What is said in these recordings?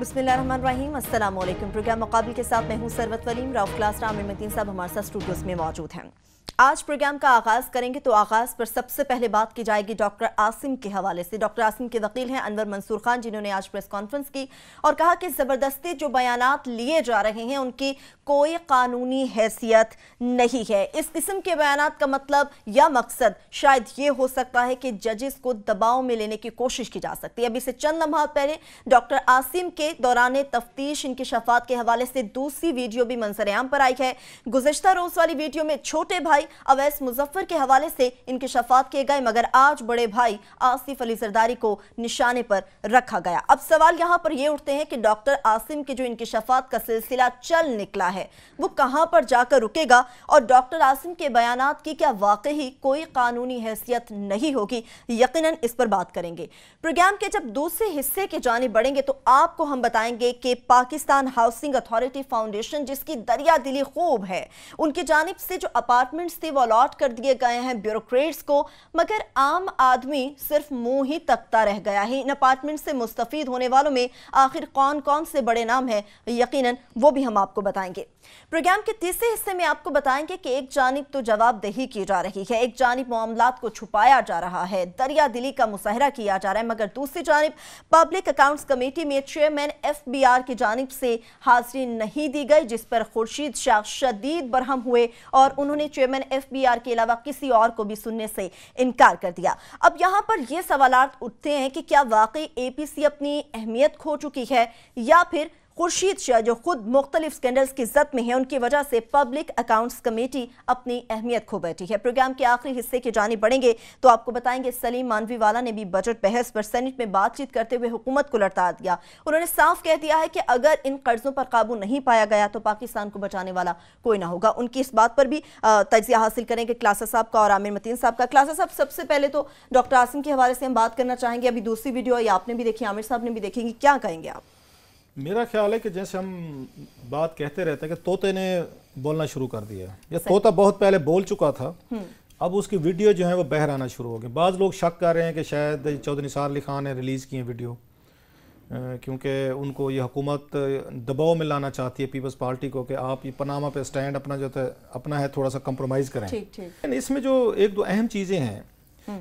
बिस्मिल्लाहिर्रहमानिर्रहीम, अस्सलाम वालेकुम। प्रोग्राम मुकाबिल के साथ मैं हूं सरवत वलीम। राउफ क्लास आमिर मतीन साहब हमारे साथ स्टूडियोज में मौजूद हैं। आज प्रोग्राम का आगाज करेंगे तो आगाज पर सबसे पहले बात की जाएगी डॉक्टर आसिम के हवाले से। डॉक्टर आसिम के वकील हैं अनवर मंसूर खान, जिन्होंने आज प्रेस कॉन्फ्रेंस की और कहा कि जबरदस्ती जो बयानात लिए जा रहे हैं उनकी कोई कानूनी हैसियत नहीं है। इस किस्म के बयानात का मतलब या मकसद शायद ये हो सकता है कि जजेस को दबाव में लेने की कोशिश की जा सकती है। अभी से चंद लम्हा पहले डॉक्टर आसिम के दौरान तफ्तीश इंकिशाफात के हवाले से दूसरी वीडियो भी मंजर-ए-आम पर आई है। गुज़िश्ता रोज वाली वीडियो में छोटे भाई अवैस मुजफ्फर के हवाले से इंकिशाफात किए गए, मगर आज बड़े भाई आसिफ अली जरदारी को निशाने पर रखा गया। अब सवाल यहां पर यह उठते हैं कि डॉक्टर आसिम के जो इंकिशाफात का सिलसिला चल निकला है वो कहां पर जाकर रुकेगा और डॉक्टर आसिम के बयानात की क्या वाकई कोई कानूनी हैसियत नहीं होगी? यकीनन इस पर बात करेंगे। प्रोग्राम के जब दूसरे हिस्से की जानिब बढ़ेंगे तो आपको हम बताएंगे कि पाकिस्तान हाउसिंग अथॉरिटी फाउंडेशन, जिसकी दरिया दिली खूब है, उनकी जानिब से जो अपार्टमेंट्स थे वो अलॉट कर दिए गए हैं ब्यूरोक्रेट्स को, मगर आम आदमी सिर्फ मुंह ही तकता रह गया है। इन अपार्टमेंट से मुस्तफीद होने वालों में आखिर कौन कौन से बड़े नाम हैं, यकीनन वो भी हम आपको बताएंगे। प्रोग्राम के तीसरे हिस्से में आपको बताएंगे कि एक जानिब तो जवाबदेही की जा रही है, एक जानिब मामलात को छुपाया जा रहा है, दरिया दिली का मुजाहरा किया जा रहा है, मगर दूसरी जानिब पब्लिक अकाउंट्स कमेटी में चेयरमैन FBR की जानिब से हाजिरी नहीं दी गई, जिस पर खुर्शीद शाह शदीद बरहम हुए और उन्होंने चेयरमैन FBR के अलावा किसी और को भी सुनने से इनकार कर दिया। अब यहां पर यह सवालात उठते हैं कि क्या वाकई APC अपनी अहमियत खो चुकी है या फिर खुर्शीद शाह जो खुद मुख्तलिफ स्कैंडल्स की जद में है उनकी वजह से पब्लिक अकाउंट्स कमेटी अपनी अहमियत खो बैठी है। प्रोग्राम के आखिरी हिस्से की जानिब बढ़ेंगे तो आपको बताएंगे सलीम मानवीवाला ने भी बजट बहस पर सेनेट में बातचीत करते हुए हुकूमत को लड़ता दिया। उन्होंने साफ कह दिया है कि अगर इन कर्जों पर काबू नहीं पाया गया तो पाकिस्तान को बचाने वाला कोई ना होगा। उनकी इस बात पर भी तजिया हासिल करेंगे क्लासा साहब का और आमिर मतीन साहब का। क्लासा साहब, सबसे पहले तो डॉक्टर आसिम के हवाले से हम बात करना चाहेंगे। अभी दूसरी वीडियो ये आपने भी देखी, आमिर साहब ने भी देखेंगी, क्या कहेंगे आप? मेरा ख्याल है कि जैसे हम बात कहते रहते हैं कि तोते ने बोलना शुरू कर दिया, या तोता बहुत पहले बोल चुका था, अब उसकी वीडियो जो है वो बहर आना शुरू हो गई। बाज़ लोग शक कर रहे हैं कि शायद चौधरी निसार अली खान ने रिलीज़ की है वीडियो, क्योंकि उनको ये हुकूमत दबाव में लाना चाहती है पीपल्स पार्टी को कि आप ये पनामा पे स्टैंड अपना जो अपना है थोड़ा सा कंप्रोमाइज़ करें। इसमें जो एक दो अहम चीज़ें हैं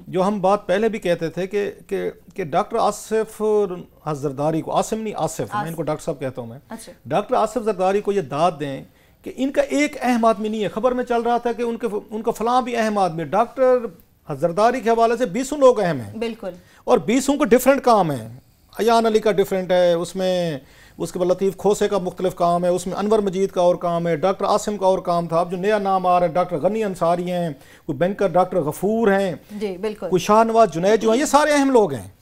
जो हम बात पहले भी कहते थे कि डॉक्टर आसिफ जरदारी को, आसिम नहीं आसिफ, मैं इनको डॉक्टर साहब कहता हूँ, मैं डॉक्टर आसिफ जरदारी को ये दाद दें कि इनका एक अहम आदमी नहीं है। खबर में चल रहा था कि उनका फलां भी अहम आदमी है। डॉक्टर जरदारी के हवाले से 20 लोग अहम हैं, बिल्कुल, और 20 को डिफरेंट काम है। अयान अली का डिफरेंट है, उसमें उसके बाद लतीफ़ खोसे का मुख्तलिफ काम है, उसमें अनवर मजीद का और काम है, डॉक्टर आसिम का और काम था। अब जो नया नाम आ रहा है डॉक्टर गनी अंसारी हैं, कोई बैंकर डॉक्टर गफूर हैं जी, बिल्कुल, कोई शाहनवाज जुनैद जो हैं, ये सारे अहम लोग हैं।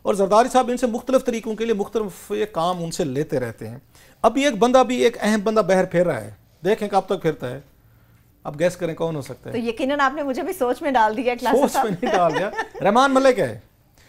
और जरदारी साहब इनसे मुख्तलिफ तरीकों के लिए मुख्तलिफ ये काम उनसे लेते रहते हैं। अभी एक बंदा भी, एक अहम बंदा बहर फिर रहा है, देखें कब तक फिरता है। अब गैस करें कौन हो सकता है? तो यकीनन आपने मुझे भी सोच में डाल दिया। सोच में नहीं डाल दिया, रहमान मलिक है,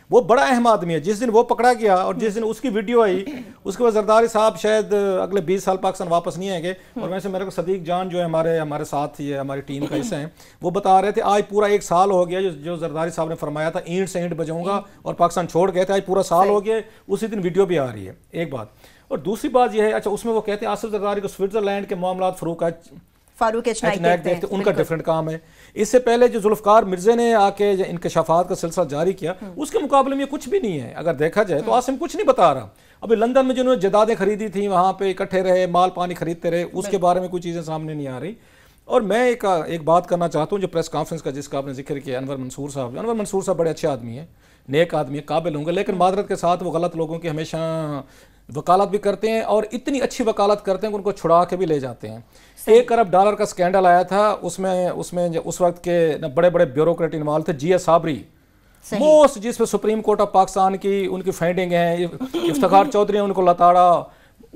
वो बड़ा अहम आदमी है। जिस दिन वो पकड़ा गया और जिस दिन उसकी वीडियो आई उसके बाद जरदारी साहब शायद अगले 20 साल पाकिस्तान वापस नहीं आएंगे। और वैसे मेरे को सदीक जान जो है हमारे साथ ही है, हमारी टीम का हिस्सा है, वो बता रहे थे आज पूरा 1 साल हो गया जो जरदारी साहब ने फरमाया था ईंट से ईंट बजाऊंगा और पाकिस्तान छोड़ गए थे, आज पूरा साल हो गया, उसी दिन वीडियो भी आ रही है। एक बात। और दूसरी बात यह है, अच्छा उसमें वो कहते हैं आसिफ जरदारी को स्विट्जरलैंड के मामला फारूक नाइक देखते, उनका डिफरेंट काम है। इससे पहले जो जुल्फकार मिर्जे ने आके इंकशाफात का सिलसिला जारी किया, उसके मुकाबले में कुछ भी नहीं है। अगर देखा जाए तो आसिम कुछ नहीं बता रहा। अभी लंदन में जिन्होंने जदादें खरीदी थी, वहाँ पे इकट्ठे रहे, माल पानी खरीदते रहे, उसके बारे में कोई चीज़ें सामने नहीं आ रही। और मैं एक बात करना चाहता हूँ जो प्रेस कॉन्फ्रेंस का जिसका आपने जिक्र किया, अनवर मंसूर साहब। अनवर मंसूर साहब बड़े अच्छे आदमी हैं, नेक आदमी है, काबिल होंगे, लेकिन मादरत के साथ वो गलत लोगों की हमेशा वकालत भी करते हैं और इतनी अच्छी वकालत करते हैं कि उनको छुड़ा के भी ले जाते हैं। $1 अरब का स्कैंडल आया था, उसमें उस वक्त के बड़े बड़े ब्यूरोक्रेट इन्वॉल्व थे। GS साबरी मोस्ट, जिस पे सुप्रीम कोर्ट ऑफ पाकिस्तान की उनकी फाइंडिंग है। इफ्तिखार चौधरी ने उनको लताड़ा,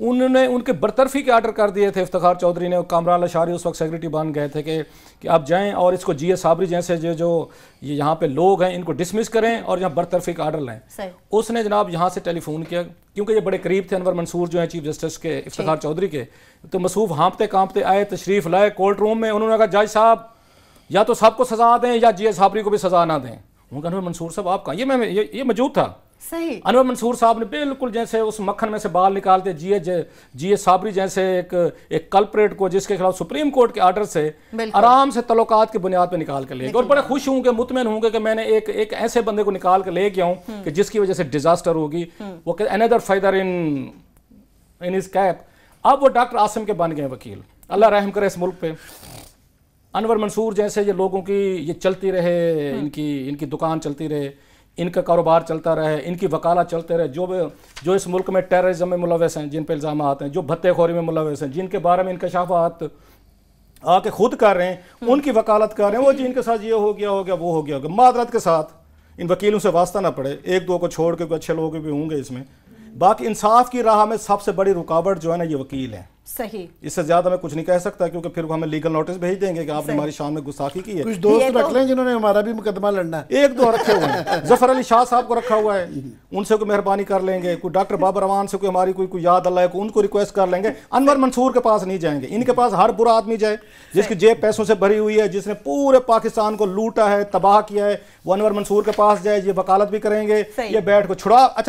उन्होंने उनके बरतरफी के आर्डर कर दिए थे। इफ्तिखार चौधरी ने, कामरान लशारी उस वक्त सेक्रेटरी बन गए थे कि आप जाएं और इसको GS साबरी जैसे जो ये यहाँ पे लोग हैं इनको डिसमिस करें और यहाँ बरतरफी का आर्डर लें। उसने जनाब यहाँ से टेलीफोन किया, क्योंकि ये बड़े करीब थे अनवर मंसूर जो है चीफ जस्टिस के, इफ्तिखार चौधरी के। तो मसूफ हाँपते कांपते आए, तशरीफ लाए कोर्ट रूम में। उन्होंने कहा जज साहब या तो सबको सजा दें या GS साबरी को भी सजा ना दें। उन्होंने कहा मंसूर साहब आप कहाँ? ये मौजूद था। सही। अनवर मंसूर साहब ने बिल्कुल जैसे उस मक्खन में से बाल निकालते जीए साबरी जैसे एक कल्प्रेट को जिसके खिलाफ सुप्रीम कोर्ट के आर्डर से आराम से तल्लुकात की बुनियाद पे निकाल कर ले गए, और बड़े खुश होंगे, मुतमईन होंगे कि मैंने एक ऐसे बंदे को निकाल कर ले गया हूं कि जिसकी वजह से डिजास्टर होगी, वो another feather in his cap. अब वो डॉक्टर आसिम के बन गए वकील। अल्लाह रहम करे इस मुल्क पे। अनवर मंसूर जैसे ये लोगों की ये चलती रहे, इनकी दुकान चलती रहे, इनका कारोबार चलता रहे, इनकी वकालत चलते रहे, जो इस मुल्क में टेररिज्म में मुलविस हैं, जिन पर इल्ज़ाम आते हैं, जो भत्तेखोरी में मुलविस हैं, जिनके बारे में इंकशाफात आके खुद कर रहे हैं, उनकी वकालत कर रहे हैं, वो जी इनके साथ ये हो गया वो हो गया। मादरत के साथ इन वकीलों से वास्ता ना पड़े, एक दो को छोड़ के अच्छे लोग भी होंगे इसमें। बाकी इंसाफ की राह में सबसे बड़ी रुकावट जो है ना, ये वकील है। सही। इससे ज्यादा मैं कुछ नहीं कह सकता, क्योंकि फिर हमें लीगल नोटिस भेज देंगे कि आपने हमारी शान में गुस्ताखी की है। कुछ दोस्त रख लें जिन्होंने हमारा भी मुकदमा लड़ना है। एक दो रखे हुए हैं, जफर अली शाह साहब को रखा हुआ है, उनसे कोई मेहरबानी कर लेंगे। कोई डॉक्टर बाबर रवान से कोई हमारी कोई याद अल्लाह को, उनको रिक्वेस्ट कर लेंगे। अनवर मंसूर के पास नहीं जाएंगे, इनके पास हर बुरा आदमी जाए जिसकी जेब पैसों से भरी हुई है, जिसने पूरे पाकिस्तान को लूटा है, तबाह किया है, वो अनवर मंसूर के पास जाए। ये वकालत भी करेंगे, ये बैठ को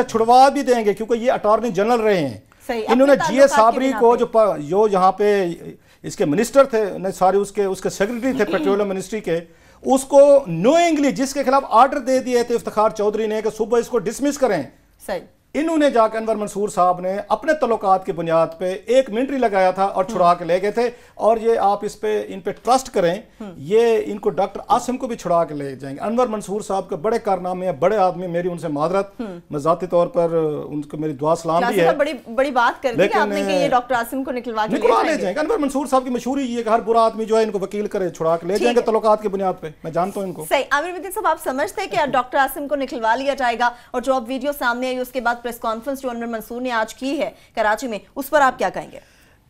छुड़वा भी देंगे, क्योंकि ये अटॉर्नी जनरल रहे हैं। इन्होंने जीए साबरी को जो यहाँ पे इसके मिनिस्टर थे, नहीं सॉरी उसके सेक्रेटरी थे पेट्रोलियम मिनिस्ट्री के, उसको नोइंगली जिसके खिलाफ ऑर्डर दे दिए थे इफ्तिखार चौधरी ने कि सुबह इसको डिसमिस करें, सही। इन्होंने जाकर अनवर मंसूर साहब ने अपने तल्लुकात की बुनियाद पे एक मिनट्री लगाया था और छुड़ा के ले गए थे। और ये आप इन पे ट्रस्ट करें, ये इनको डॉक्टर आसिम को भी छुड़ा के ले जाएंगे। अनवर मंसूर साहब के बड़े कारनामे हैं, बड़े आदमी, मेरी उनसे मादरत, मैं जाती तौर पर उनको मेरी दुआ सलाम भी है। बड़ी बात कर दी आपने कि ये डॉक्टर आसिम को निकलवा ले जाएंगे। अनवर मंसूर साहब की मशहूरी ये कि हर बुरा आदमी जो है इनको वकील करे, छुड़ा के ले जाएंगे तल्लुकात की बुनियाद पे। मैं जानता हूँ इनको। सही। आमिर मतीन साहब, आप समझते हैं कि डॉक्टर आसिम को निकलवा लिया जाएगा, और जो अब वीडियो सामने आई उसके बाद प्रेस कॉन्फ्रेंस जो अनवर मंसूर ने आज की है कराची में, उस पर आप क्या कहेंगे?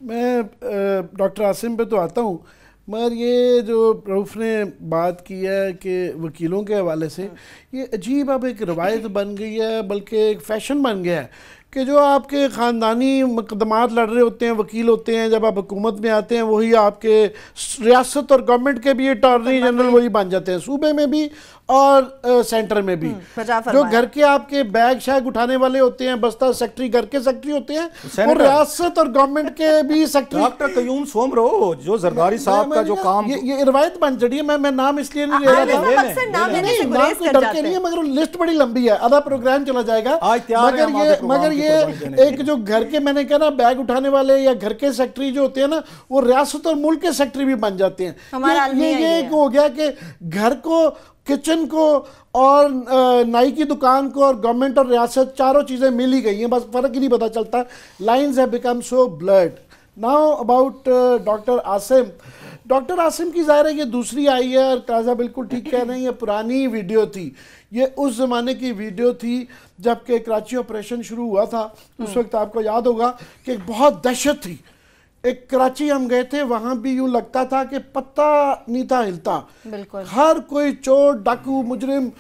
मैं डॉक्टर आसिम पे तो आता हूँ, मगर ये जो रऊफ ने बात की है कि वकीलों के हवाले से, ये अजीब अब एक रवायत बन गई है, बल्कि एक फैशन बन गया है कि जो आपके ख़ानदानी मुकदमात लड़ रहे होते हैं, वकील होते हैं, जब आप हुकूमत में आते हैं वही आपके रियासत और गवर्नमेंट के भी अटॉर्नी जनरल वही बन जाते हैं, सूबे में भी और सेंटर में भी। जो घर के आपके बैग शैग उठाने वाले होते हैं, बस्ता सेक्रेटरी, घर के सेक्रेटरी होते हैं, और रियासत और गवर्नमेंट के भी सेक्रेटरी। डॉक्टर कयूम सोमरो जो जरदारी साहब का जो काम, ये रिवायत बन चढ़ी है। मैं नाम इसलिए नहीं ले रहा था, नाम को डर के नहीं है, मगर लिस्ट बड़ी लंबी है, आधा प्रोग्राम चला जाएगा। मगर ये एक जो घर के, मैंने कहा ना, बैग उठाने वाले या घर के सेक्रेटरी जो होते हैं ना, वो रियासत और मुल्क के सेक्रेटरी भी बन जाते हैं। ये हो गया कि घर को, किचन को और नाई की दुकान को और गवर्नमेंट और रियासत चारों चीज़ें मिल ही गई हैं, बस फ़र्क ही नहीं पता चलता। Lines have become so blurred. Now about doctor Asim. Doctor Asim की ज़ाहिर है ये दूसरी आई है, और काजा बिल्कुल ठीक कह रहे हैं, ये पुरानी वीडियो थी। ये उस ज़माने की वीडियो थी जबकि कराची ऑपरेशन शुरू हुआ था। उस वक्त आपको याद होगा कि बहुत दहशत थी। एक कराची हम गए थे, वहां भी यूं लगता था कि पत्ता नहीं था हिलता। बिल्कुल। हर कोई चोर, डाकू, मुजरिम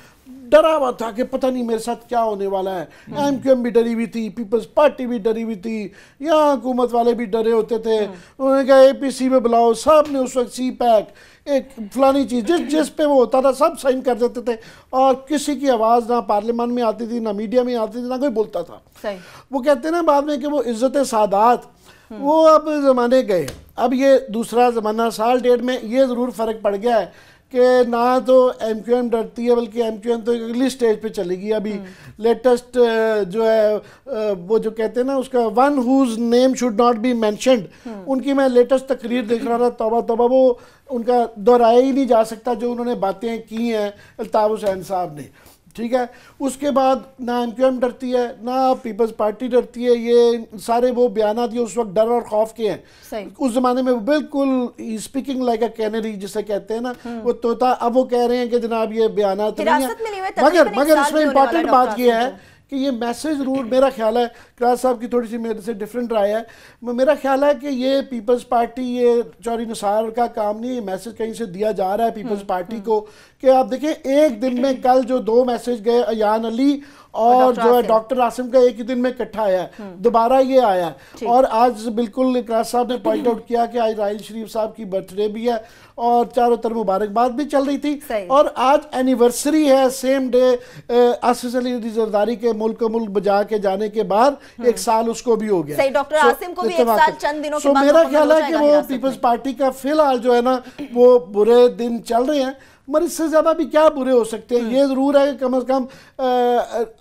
डरा हुआ था कि पता नहीं मेरे साथ क्या होने वाला है। एमक्यूएम भी डरी हुई थी, पीपल्स पार्टी भी डरी हुई थी, यहाँ हुकूमत वाले भी डरे होते थे। उन्होंने कहा APC में बुलाओ, सब ने उस वक्त CPAC एक फलानी चीज़ जिस पे वो होता था सब साइन कर देते थे, और किसी की आवाज़ ना पार्लियामान में आती थी, ना मीडिया में आती थी, ना कोई बोलता था। सही। वो कहते हैं ना बाद में कि वो इज्जत सादात, वो अब ज़माने गए। अब ये दूसरा ज़माना, साल डेढ़ में ये ज़रूर फ़र्क पड़ गया है कि ना तो MQM डरती है, बल्कि MQM तो अगली स्टेज पे चलेगी। अभी लेटेस्ट जो है वो जो कहते हैं ना उसका, one whose name should not be mentioned, उनकी मैं लेटेस्ट तकरीर देख रहा था। तौबा तौबा, वो उनका दोहराया ही नहीं जा सकता जो उन्होंने बातें की हैं अल्ताफ़ हुसैन साहब ने। ठीक है। उसके बाद ना MQM डरती है, ना पीपल्स पार्टी डरती है। ये सारे वो बयानात ये उस वक्त डर और खौफ के हैं। उस जमाने में बिल्कुल स्पीकिंग लाइक अ कैनरी जिसे कहते हैं ना, वो तोता। अब वो कह रहे हैं कि जनाब ये बयानात नहीं है, मगर इसमें इंपॉर्टेंट बात ये है कि ये मैसेज जरूर, मेरा ख्याल है, क्रास साहब की थोड़ी सी मेरे से डिफरेंट राय है, मेरा ख्याल है कि ये पीपल्स पार्टी, ये चौधरी निसार का काम नहीं, ये मैसेज कहीं से दिया जा रहा है पीपल्स पार्टी को कि आप देखें एक दिन में कल जो 2 मैसेज गए अयान अली और जो है डॉक्टर आसिम का एक ही दिन में इकट्ठा आया, दोबारा ये आया। और आज बिल्कुल इकरार साहब ने पॉइंट आउट किया कि आज राहिल शरीफ साहब की बर्थडे भी है और चारों तरफ मुबारकबाद भी चल रही थी, और आज एनिवर्सरी है सेम डे आसिफ अली जरदारी के मुल्क बजा के जाने के बाद 1 साल उसको भी हो गया। डॉक्टर आसिम को भी 1 साल चंद दिनों के बाद मेरा ख्याल है कि वो पीपल्स पार्टी का फिलहाल जो है ना वो बुरे दिन चल रहे हैं, मगर इससे ज्यादा भी क्या बुरे हो सकते हैं। ये जरूर है कि कम से कम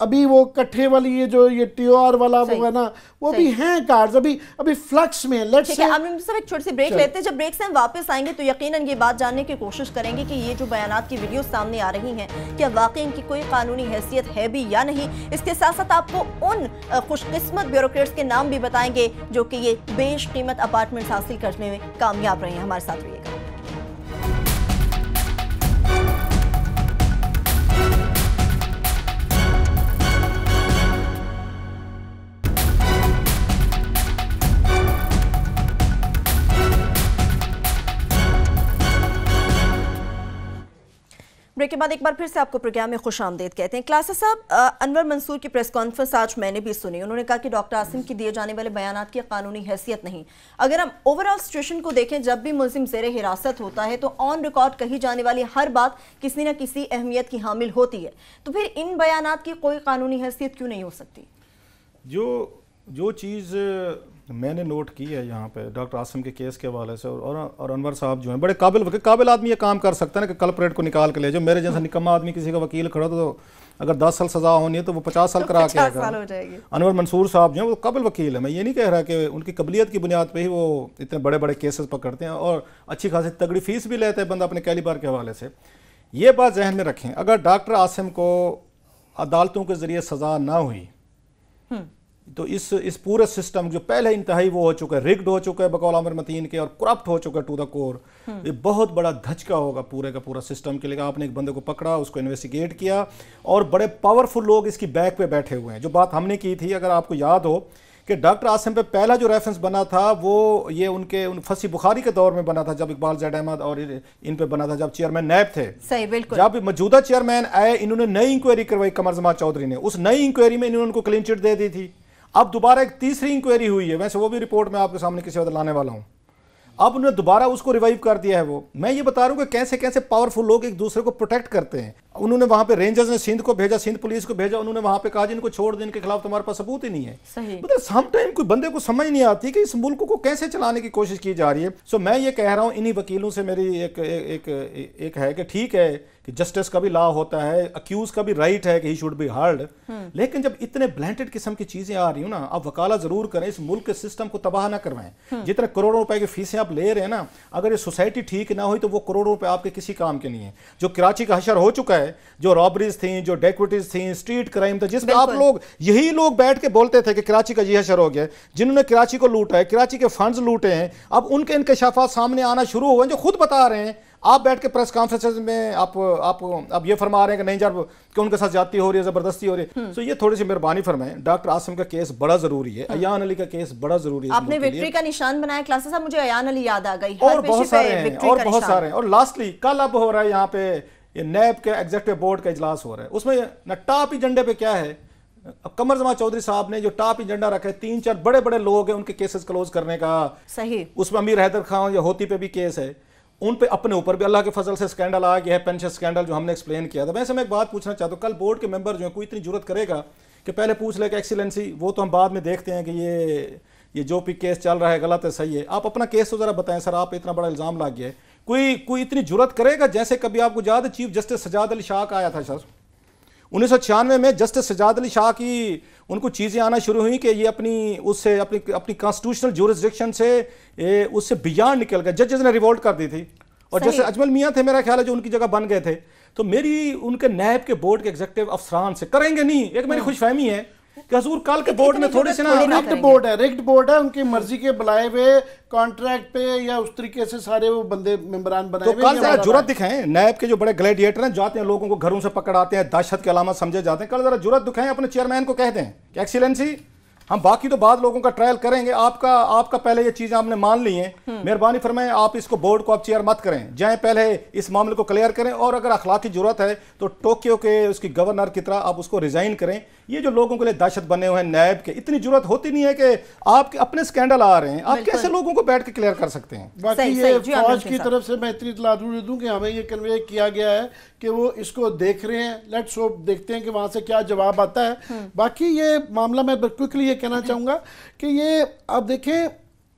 अभी वो कट्ठे वाली ये TOR वाला वो है ना, वो भी हैं कार्ड्स अभी फ्लक्स में। लेट्स से हम सिर्फ एक छोटी सी ब्रेक लेते हैं। जब ब्रेक से हम वापस आएंगे तो यकीनन ये बात जानने की कोशिश करेंगे कि ये जो बयानात की वीडियो सामने आ रही हैं क्या वाकई इनकी कोई कानूनी हैसियत है भी या नहीं। इसके साथ साथ आपको उन खुशकिस्मत ब्यूरोक्रेट्स के नाम भी बताएंगे जो कि ये बेशकीमत अपार्टमेंट्स हासिल करने में कामयाब रहे हैं। हमारे साथ रहिएगा। ब्रेक के बाद एक बार फिर से आपको प्रोग्राम में खुशामदीद कहते हैं। क्लासा साहब, अनवर मंसूर की प्रेस कॉन्फ्रेंस आज मैंने भी सुनी। उन्होंने कहा कि डॉक्टर आसिम की दिए जाने वाले बयानात की कानूनी हैसियत नहीं। अगर हम ओवरऑल सिचुएशन को देखें, जब भी मुल्जिम ज़ेरे हिरासत होता है तो ऑन रिकॉर्ड कही जाने वाली हर बात किसी न किसी अहमियत की हामिल होती है, तो फिर इन बयानात की कोई कानूनी हैसियत क्यों नहीं हो सकती? जो चीज़ मैंने नोट की है यहाँ पे डॉक्टर आसिम के केस के हवाले से, और अनवर साहब जो हैं बड़े काबिल आदमी ये काम कर सकता है ना कि कल्प्रेट को निकाल के ले जाओ। मेरे जैसा निकम्मा आदमी किसी का वकील खड़ा तो अगर 10 साल सजा होनी है तो वो 50 साल करा के आएगा। अनवर मंसूर साहब जो हैं वो काबिल वकील है। मैं ये नहीं कह रहा कि उनकी कबलियत की बुनियाद पे ही वो इतने बड़े बड़े केसेस पकड़ते हैं और अच्छी खासी तगड़ी फीस भी लेते हैं बंदा अपने कैलिबर के हवाले से। ये बात जहन में रखें, अगर डॉक्टर आसिम को अदालतों के ज़रिए सज़ा ना हुई तो इस पूरे सिस्टम जो पहले इंतहाई वो हो चुका है, रिग्ड हो चुका है बकौल आमिर मतीन के, और करप्ट हो चुका है टू द कोर, ये बहुत बड़ा धचका होगा पूरे का पूरा सिस्टम के लिए। आपने एक बंदे को पकड़ा, उसको इन्वेस्टिगेट किया, और बड़े पावरफुल लोग इसकी बैक पे बैठे हुए हैं। जो बात हमने की थी, अगर आपको याद हो कि डॉक्टर आसिम पे पहला जो रेफरेंस बना था वो ये उनके फसी बुखारी के दौर में बना था, जब इकबाल जैद अहमद और इन पे बना था, जब चेयरमैन नैब थे। सही, बिल्कुल। जब मौजूदा चेयरमैन आए, इन्होंने नई इंक्वायरी करवाई कमर जमान चौधरी ने, उस नई इंक्वायरी में इन्होंने उनको क्लीन चिट दे दी थी। अब दोबारा एक तीसरी इंक्वायरी हुई है, वैसे वो भी रिपोर्ट में आपके सामने किसी वक्त लाने वाला हूं। अब उन्होंने दोबारा उसको रिवाइव कर दिया है। वो मैं ये बता रहा हूं कि कैसे कैसे पावरफुल लोग एक दूसरे को प्रोटेक्ट करते हैं। उन्होंने वहां पे रेंजर्स ने सिंध को भेजा, सिंध पुलिस को भेजा, उन्होंने वहां पे कहा जी इनको छोड़ दें, इनके खिलाफ तुम्हारे पास सबूत ही नहीं है। मतलब सम टाइम कोई बंदे को समझ नहीं आती कि इस मुल्क को कैसे चलाने की कोशिश की जा रही है। सो मैं ये कह रहा हूँ, इन्हीं वकीलों से मेरी एक है कि ठीक है कि जस्टिस का भी लॉ होता है, अक्यूज का भी राइट है कि ही शुड बी हर्ड, लेकिन जब इतने ब्लेंटेड किस्म की चीजें आ रही हो ना, आप वकाला जरूर करें, इस मुल्क के सिस्टम को तबाह ना करवाएं। जितने करोड़ों रुपए की फीसें आप ले रहे हैं ना, अगर ये सोसाइटी ठीक ना हुई तो वो करोड़ों रुपए आपके किसी काम के नहीं है। जो कराची का हशर हो चुका है, जो रॉबरीज थी, जो डेक्विटीज थी, स्ट्रीट क्राइम था, जिसमें आप लोग यही लोग बैठ के बोलते थे कि कराची का ये हशर हो गया, जिन्होंने कराची को लूटा है, कराची के फंड्स लूटे हैं, अब उनके इंकशाफात सामने आना शुरू हुए हैं, जो खुद बता रहे हैं। आप बैठ के प्रेस कॉन्फ्रेंस में आप ये फरमा रहे हैं कि नहीं जब कि उनके साथ जाती हो रही है, जबरदस्ती हो रही है। तो ये थोड़ी सी मेहरबानी फरमाएं। डॉक्टर आसिम का केस बड़ा जरूरी है, अयान अली का केस बड़ा जरूरी है। आपने विक्ट्री का निशान बनाया क्लासेस साहब, मुझे अयान अली याद आ गई। और बहुत सारे हैं। और लास्टली कल अब हो रहा है यहाँ पे ये नैब के एग्जीक्यूटिव बोर्ड का इजलास हो रहा है, उसमें न टॉप एजेंडे पे क्या है, कमर जमान चौधरी साहब ने जो टॉप एजेंडा रखा है, 3-4 बड़े बड़े लोग हैं उनके केसेस क्लोज करने का। सही, उसमें अमीर हैदर खान या होती पे भी केस है, उन पे अपने ऊपर भी अल्लाह के फजल से स्कैंडल आ गया है, पेंशन स्कैंडल जो हमने एक्सप्लेन किया था। वैसे मैं एक बात पूछना चाहता हूँ, कल बोर्ड के मेंबर जो है कोई इतनी जरूरत करेगा कि पहले पूछ ले कि एक्सीलेंसी, वो तो हम बाद में देखते हैं कि ये जो भी केस चल रहा है गलत है सही है, आप अपना केस तो जरा बताएं सर, आप इतना बड़ा इल्जाम लग गया है, कोई इतनी जरूरत करेगा? जैसे कभी आपको याद है चीफ जस्टिस सजाद अली शाह का आया था सर 1996 में, जस्टिस सजाद अली शाह की उनको चीज़ें आना शुरू हुई कि ये अपनी कॉन्स्टिट्यूशनल ज्यूरिसडिक्शन से उससे बियॉन्ड निकल गए, जजेस ने रिवोल्ट कर दी थी। और जैसे अजमल मियाँ थे मेरा ख्याल है जो उनकी जगह बन गए थे, तो मेरी उनके नैब के बोर्ड के एग्जीक्यूटिव अफसरान से करेंगे नहीं, एक मेरी खुशफहमी है कि हजूर कल के बोर्ड में थोड़े से ना रिग्ड बोर्ड है, उनकी मर्जी के बुलाए हुए कॉन्ट्रैक्ट पे या उस तरीके से सारे वो बंदे मेंबरान बनाए हुए। तो कल जरा जुर्रत दिखाएं, नैब के जो बड़े ग्लैडिएटर हैं जाते हैं लोगों को घरों से पकड़ाते हैं, दहशत के अलामत समझे जाते हैं, कल जरा जुर्रत दिखाएं, अपने चेयरमैन को कह दें कि एक्सीलेंसी हम बाकी तो बाद लोगों का ट्रायल करेंगे, आपका पहले ये चीज़ आपने मान ली है, मेहरबानी फरमाएं आप इसको बोर्ड को आप चेयर मत करें, जाएं पहले इस मामले को क्लियर करें, और अगर अखलाकी जरूरत है तो टोक्यो के उसकी गवर्नर की तरह आप उसको रिजाइन करें। ये जो लोगों के लिए दहशत बने हुए हैं नैब के, इतनी जरूरत होती नहीं है कि आपके अपने स्कैंडल आ रहे हैं, आप कैसे लोगों को बैठ के क्लियर कर सकते हैं। बाकी ये फौज की तरफ से मैं इतनी इत्तला दूं कि हमें ये कन्वे किया गया है कि वो इसको देख रहे हैं, लेट्स होप देखते हैं कि वहां से क्या जवाब आता है। बाकी ये मामला मैं क्विकली ये कहना चाहूंगा कि ये आप देखें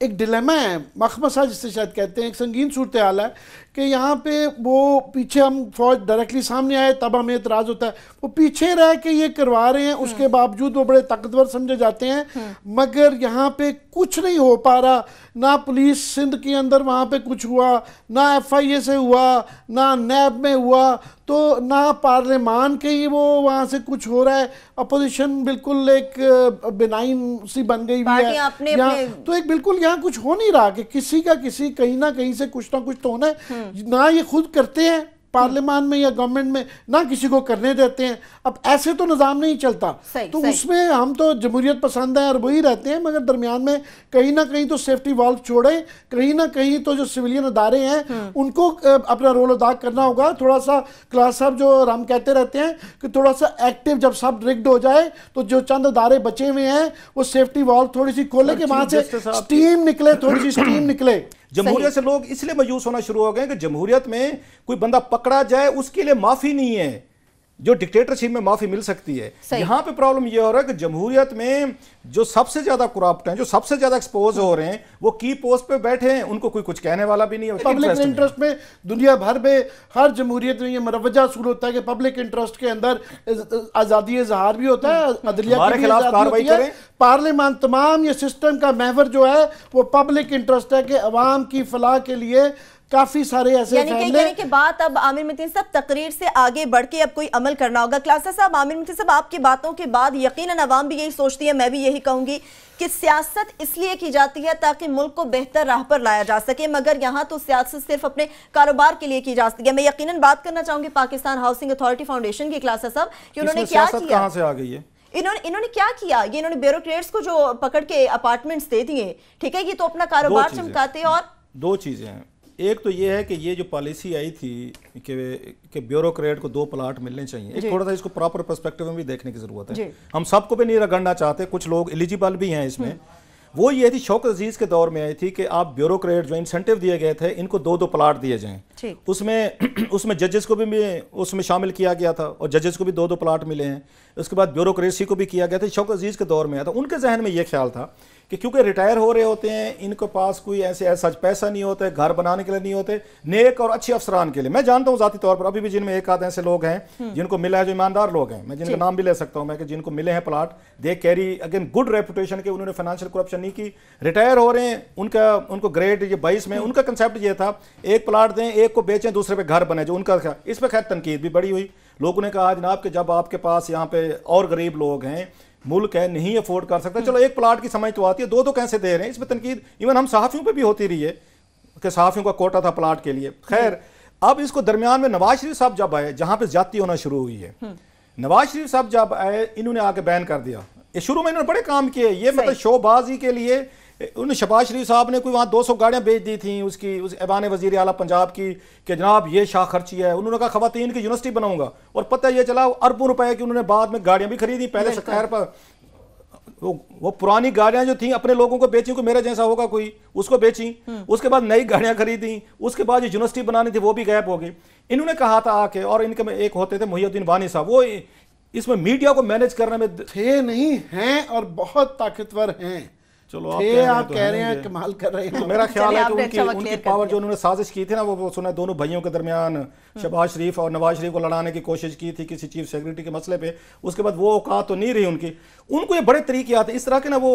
एक डिलेमा है, मखमसा जिसे शायद कहते हैं, एक संगीन सूरत हाल है कि यहाँ पे वो पीछे हम फौज डायरेक्टली सामने आए तब हमें एतराज़ होता है, वो पीछे रह के ये करवा रहे हैं, उसके बावजूद वो बड़े ताकतवर समझे जाते हैं, मगर यहाँ पे कुछ नहीं हो पा रहा। ना पुलिस सिंध के अंदर वहाँ पे कुछ हुआ, ना FIA से हुआ, ना नैब में हुआ, तो ना पार्लियामान के ही वो वहाँ से कुछ हो रहा है। अपोजिशन बिल्कुल एक बिनाइन सी बन गई हुई है यहाँ, तो एक बिल्कुल यहाँ कुछ हो नहीं रहा कि किसी का किसी कहीं ना कहीं से कुछ ना कुछ तो होना है। ना ये खुद करते हैं पार्लियामान में या गवर्नमेंट में, ना किसी को करने देते हैं। अब ऐसे तो निज़ाम नहीं चलता, तो उसमें हम तो जमहूरियत पसंद हैं और वही रहते हैं, मगर दरमियान में कहीं ना कहीं तो सेफ्टी वाल्व छोड़े, कहीं ना कहीं तो जो सिविलियन अदारे हैं उनको अपना रोल अदा करना होगा। थोड़ा सा क्लास साहब जो हम कहते रहते हैं कि थोड़ा सा एक्टिव, जब सब रिग्ड हो जाए तो जो चंद अदारे बचे हुए हैं वो सेफ्टी वाल्व थोड़ी सी खोले कि वहां से स्टीम निकले, थोड़ी सी स्टीम निकले। जमहूरियत से लोग इसलिए मायूस होना शुरू हो गए कि जमहूरियत में कोई बंदा पकड़ा जाए उसके लिए माफी नहीं है, जो डिक्टेटरशिप में माफी मिल सकती है। यहां पे प्रॉब्लम यह हो रहा है कि जमहूरियत में जो सबसे ज्यादा करप्ट हैं, जो सबसे ज्यादा एक्सपोज हो रहे हैं, वो की पोस्ट पे बैठे हैं, उनको कोई कुछ कहने वाला भी नहीं है। पब्लिक इंटरेस्ट में दुनिया भर में हर जमहूरियत में ये मरवजा असूल होता है कि पब्लिक इंटरेस्ट के अंदर आजादी इजहार भी होता है, अदलिया के खिलाफ कार्रवाई करें। पार्लियामान तमाम ये सिस्टम का महवर जो है वो पब्लिक इंटरेस्ट है कि अवाम की फलाह के लिए काफी सारे ऐसे यानी कि बात अब आमिर मतीन साहब तकरीर से आगे बढ़ के अब कोई अमल करना होगा। क्लासा साहब, आमिर मतीन साहब आपकी बातों के बाद यकीनन अवाम भी यही सोचती है, मैं भी यही कहूंगी कि सियासत इसलिए की जाती है ताकि मुल्क को बेहतर राह पर लाया जा सके, मगर यहाँ तो सियासत सिर्फ अपने कारोबार के लिए की जा सकती है। मैं यकीनन बात करना चाहूंगी पाकिस्तान हाउसिंग अथॉरिटी फाउंडेशन की क्लासा साहब कि उन्होंने क्या किया, कहां से आ गई है, इन्होंने क्या किया। ये इन्होंने ब्यूरोक्रेट्स को जो पकड़ के अपार्टमेंट्स दे दिए, ठीक है, ये तो अपना कारोबार चमकाते। और दो चीजें हैं, एक तो ये है कि ये जो पॉलिसी आई थी कि ब्यूरोक्रेट को 2 प्लाट मिलने चाहिए, एक थोड़ा सा इसको प्रॉपर पर्सपेक्टिव में भी देखने की जरूरत है। हम सबको भी नहीं रगड़ना चाहते, कुछ लोग एलिजिबल भी हैं इसमें। वो ये थी शौकत अजीज के दौर में आई थी कि आप ब्यूरोक्रेट जो इंसेंटिव दिए गए थे इनको 2-2 प्लाट दिए जाएं। उसमें जजेस को भी उसमें शामिल किया गया था और जजेस को भी 2-2 प्लाट मिले हैं। उसके बाद ब्यूरोक्रेसी को भी किया गया था। शौकत अजीज के दौर में आया था, उनके जहन में ये ख्याल था कि क्योंकि रिटायर हो रहे होते हैं, इनके पास कोई ऐसा पैसा नहीं होता है, घर बनाने के लिए नहीं होते, नेक और अच्छे अफसरान के लिए। मैं जानता हूँ ज़ाती तौर पर अभी भी जिनमें एक आध ऐसे लोग हैं जिनको मिला है, जो ईमानदार लोग हैं, मैं जिनका नाम भी ले सकता हूँ मैं, कि जिनको मिले हैं plot, they carry again good reputation के, उन्होंने फाइनेंशियल करप्शन नहीं की, रिटायर हो रहे हैं, उनको ग्रेड ये 22 में उनका कंसेप्ट ये था एक प्लाट दें, एक को बेचें, दूसरे पे घर बने, जो उनका था। इस पर खैर तनकीद भी बड़ी हुई, लोगों ने कहा जनाब कि जब आपके पास यहाँ पे और गरीब लोग हैं, मुल्क है, नहीं अफोर्ड कर सकता, चलो एक प्लाट की समझ तो आती है, 2-2 कैसे दे रहे हैं, इसमें तनकीद इवन हम सहाफ़ियों पे भी होती रही है कि सहाफ़ियों का कोटा था प्लाट के लिए। खैर अब इसको दरमियान में नवाज शरीफ साहब जब आए, जहां पे ज्यादती होना शुरू हुई है, नवाज शरीफ साहब जब आए, इन्होंने आके बैन कर दिया। शुरू में इन्होंने बड़े काम किए, ये मतलब शोबाजी के लिए उन्हें शहबाज शरीफ साहब ने कोई वहाँ 200 गाड़ियाँ बेच दी थी उस ऐवान वज़ीर आला पंजाब की कि जनाब ये शाह खर्ची है। उन्होंने कहा ख़वातीन की यूनिवर्सिटी बनाऊंगा, और पता ये चला अरबों रुपए की उन्होंने बाद में गाड़ियाँ भी खरीदी। पहले शहर पर वो पुरानी गाड़ियाँ जो थी अपने लोगों को बेची, को मेरा जैसा होगा कोई, उसको बेची, उसके बाद नई गाड़ियाँ खरीदी, उसके बाद जो यूनिवर्सिटी बनानी थी वो भी गायब हो गई। इन्होंने कहा था आके, और इनके में एक होते थे मुहिउद्दीन वानी साहब, वो इसमें मीडिया को मैनेज करने में थे नहीं हैं और बहुत ताकतवर हैं। चलो आप कह रहे हैं कमाल कर रहे हैं। तो मेरा ख्याल है कि उनकी पावर जो उन्होंने साजिश की थी ना, वो सुना दोनों भाइयों के दरमियान शहबाज शरीफ और नवाज शरीफ को लड़ाने की कोशिश की थी किसी चीफ सेक्रेटरी के मसले पे। उसके बाद वो औकात तो नहीं रही उनकी, उनको ये बड़े तरीके आते इस तरह के ना, वो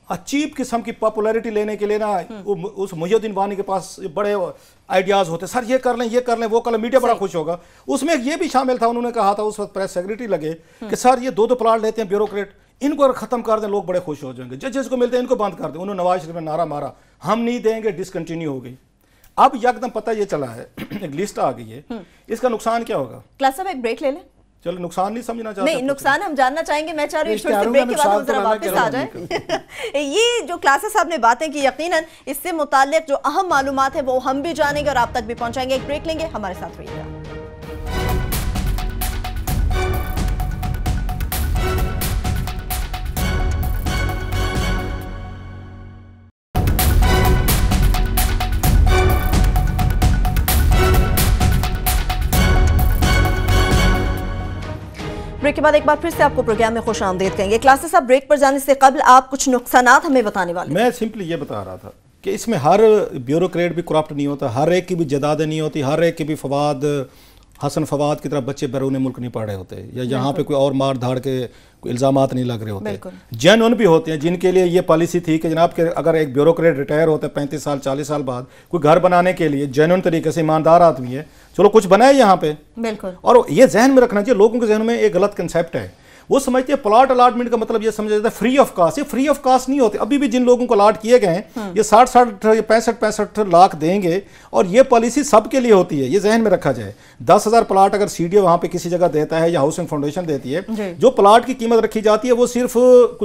अचीप किस्म की पॉपुलैरिटी लेने के लिए ना, उस मुहिउद्दीन वानी के पास बड़े आइडियाज होते, सर ये कर लें, ये कर लें, वो कर लें, मीडिया बड़ा खुश होगा। उसमें ये भी शामिल था, उन्होंने कहा था उस वक्त प्रेस सेक्रेटरी लगे कि सर ये 2-2 प्लाट लेते हैं ब्यूरोक्रेट, इनको अगर खत्म कर दें लोग बड़े खुश हो जाएंगे, जजेस को मिलते हैं इनको बंद कर दें। उन्होंने नवाज शरीफ ने नारा मारा, हम नहीं देंगे, डिसकंटिन्यू हो गई। अब यकदम पता ये चला है, एक लिस्ट आ गई है, इसका नुकसान क्या होगा? क्लास साहब एक ब्रेक ले लें। चलो नुकसान नहीं समझना चाहते, नहीं नुकसान हम जानना चाहेंगे। मैं चाह रही हूँ ब्रेक के बाद हम जरा वापस आ जाए। ये जो क्लासेस साहब ने बातें की, यकीनन इससे मुताल्लिक जो अहम मालूमात है वो हम भी जानेंगे और आप तक भी पहुंचाएंगे। एक ब्रेक लेंगे, हमारे साथ रहिएगा। ब्रेक के बाद एक बार फिर से आपको प्रोग्राम में खुश आमदीद कहेंगे। क्लासेस साहब, ब्रेक पर जाने से कबल आप कुछ नुकसानात हमें बताने वाले। मैं सिंपली ये बता रहा था कि इसमें हर ब्यूरोक्रेट भी करप्ट नहीं होता, हर एक की भी जदादें नहीं होती, हर एक की भी फवाद हसन फवाद की तरह बच्चे बैरून मुल्क नहीं पढ़ रहे होते, या यहाँ पे कोई और मार धाड़ के कोई इल्ज़ामात नहीं लग रहे होते। जेन्युइन भी होते हैं जिनके लिए ये पॉलिसी थी कि जनाब के अगर एक ब्यूरोक्रेट रिटायर होता है 35 साल 40 साल बाद, कोई घर बनाने के लिए जेन्युइन तरीके से ईमानदार आदमी है, चलो कुछ बनाए यहाँ पे। बिल्कुल। और ये जहन में रखना चाहिए, लोगों के जहन में एक गलत कंसेप्ट है, वो समझते हैं प्लॉट अलाटमेंट का मतलब ये समझा जाता है फ्री ऑफ कास्ट। ये फ्री ऑफ कास्ट नहीं होते। अभी भी जिन लोगों को अलाट किए गए हैं ये 60-60 65 लाख देंगे, और ये पॉलिसी सबके लिए होती है, ये जहन में रखा जाए। 10,000 प्लाट अगर सीडीओ वहां पे किसी जगह देता है या हाउसिंग फाउंडेशन देती है, जो प्लाट की कीमत रखी जाती है वो सिर्फ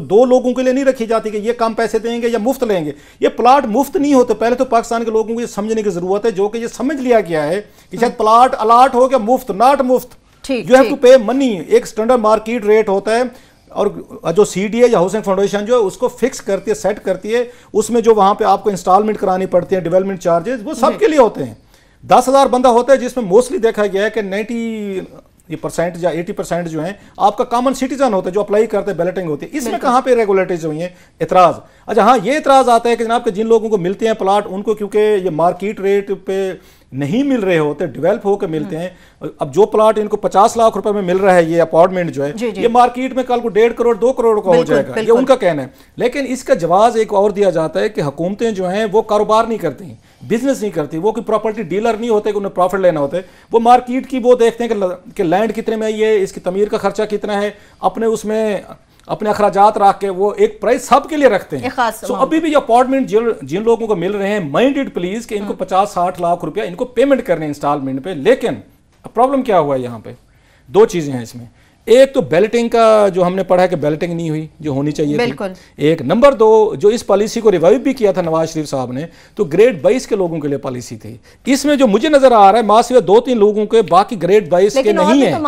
2 लोगों के लिए नहीं रखी जाती कि ये कम पैसे देंगे या मुफ्त लेंगे। ये प्लाट मुफ्त नहीं होते। पहले तो पाकिस्तान के लोगों को ये समझने की जरूरत है, जो कि ये समझ लिया गया है कि शायद प्लाट अलाट हो गया मुफ्त, नॉट मुफ्त, यू हैव टू पे मनी। एक स्टैंडर्ड मार्केट रेट होता है, और जो सीडीए या हाउसिंग फाउंडेशन जो है उसको फिक्स करती है, सेट करती है, उसमें जो वहां पे आपको इंस्टॉलमेंट करानी पड़ती है, डेवलपमेंट चार्जेस, वो सबके लिए होते हैं। 10,000 बंदा होता है जिसमें मोस्टली देखा गया है कि 90% या 80% जो है आपका कॉमन सिटीजन होता है जो अप्लाई करते हैं, बैलेटिंग होती है। इसमें कहाँ पे रेगुलेटरीज हुई हैं इतराज। अच्छा हाँ, ये इतराज आता है कि जनाब के जिन लोगों को मिलते हैं प्लाट, उनको क्योंकि ये मार्केट रेट पे नहीं मिल रहे होते, डेवलप होकर मिलते हैं। अब जो प्लाट इनको 50 लाख रुपए में मिल रहा है, ये अपार्टमेंट जो है, ये मार्केट में कल को 1.5 करोड़ 2 करोड़ का हो जाएगा, ये उनका कहना है। लेकिन इसका जवाब एक और दिया जाता है कि हुकूमतें जो हैं वो कारोबार नहीं करती, बिजनेस नहीं करती, वो कोई प्रॉपर्टी डीलर नहीं होते कि उन्हें प्रॉफिट लेना होता है। वो मार्केट की वो देखते हैं कि लैंड कितने में है, इसकी तमीर का खर्चा कितना है, अपने उसमें अपने अखराजात रख के वो एक प्राइस सबके लिए रखते हैं। सो अभी भी ये अपार्टमेंट जिन लोगों को मिल रहे हैं, माइंडेड प्लीज कि इनको 50-60 लाख रुपया इनको पेमेंट करने इंस्टॉलमेंट पे। लेकिन प्रॉब्लम क्या हुआ है यहाँ पे, 2 चीजें हैं इसमें। एक तो बैलेटिंग का जो हमने पढ़ा है कि बैलेटिंग नहीं हुई जो होनी चाहिए थी, एक। नंबर 2, जो इस पॉलिसी को रिवाइव भी किया था नवाज शरीफ साहब ने, तो ग्रेड 22 के लोगों के लिए पॉलिसी थी। इसमें जो मुझे नजर आ रहा है मां सिर्फ 2-3 लोगों के, बाकी ग्रेड 22 के नहीं है।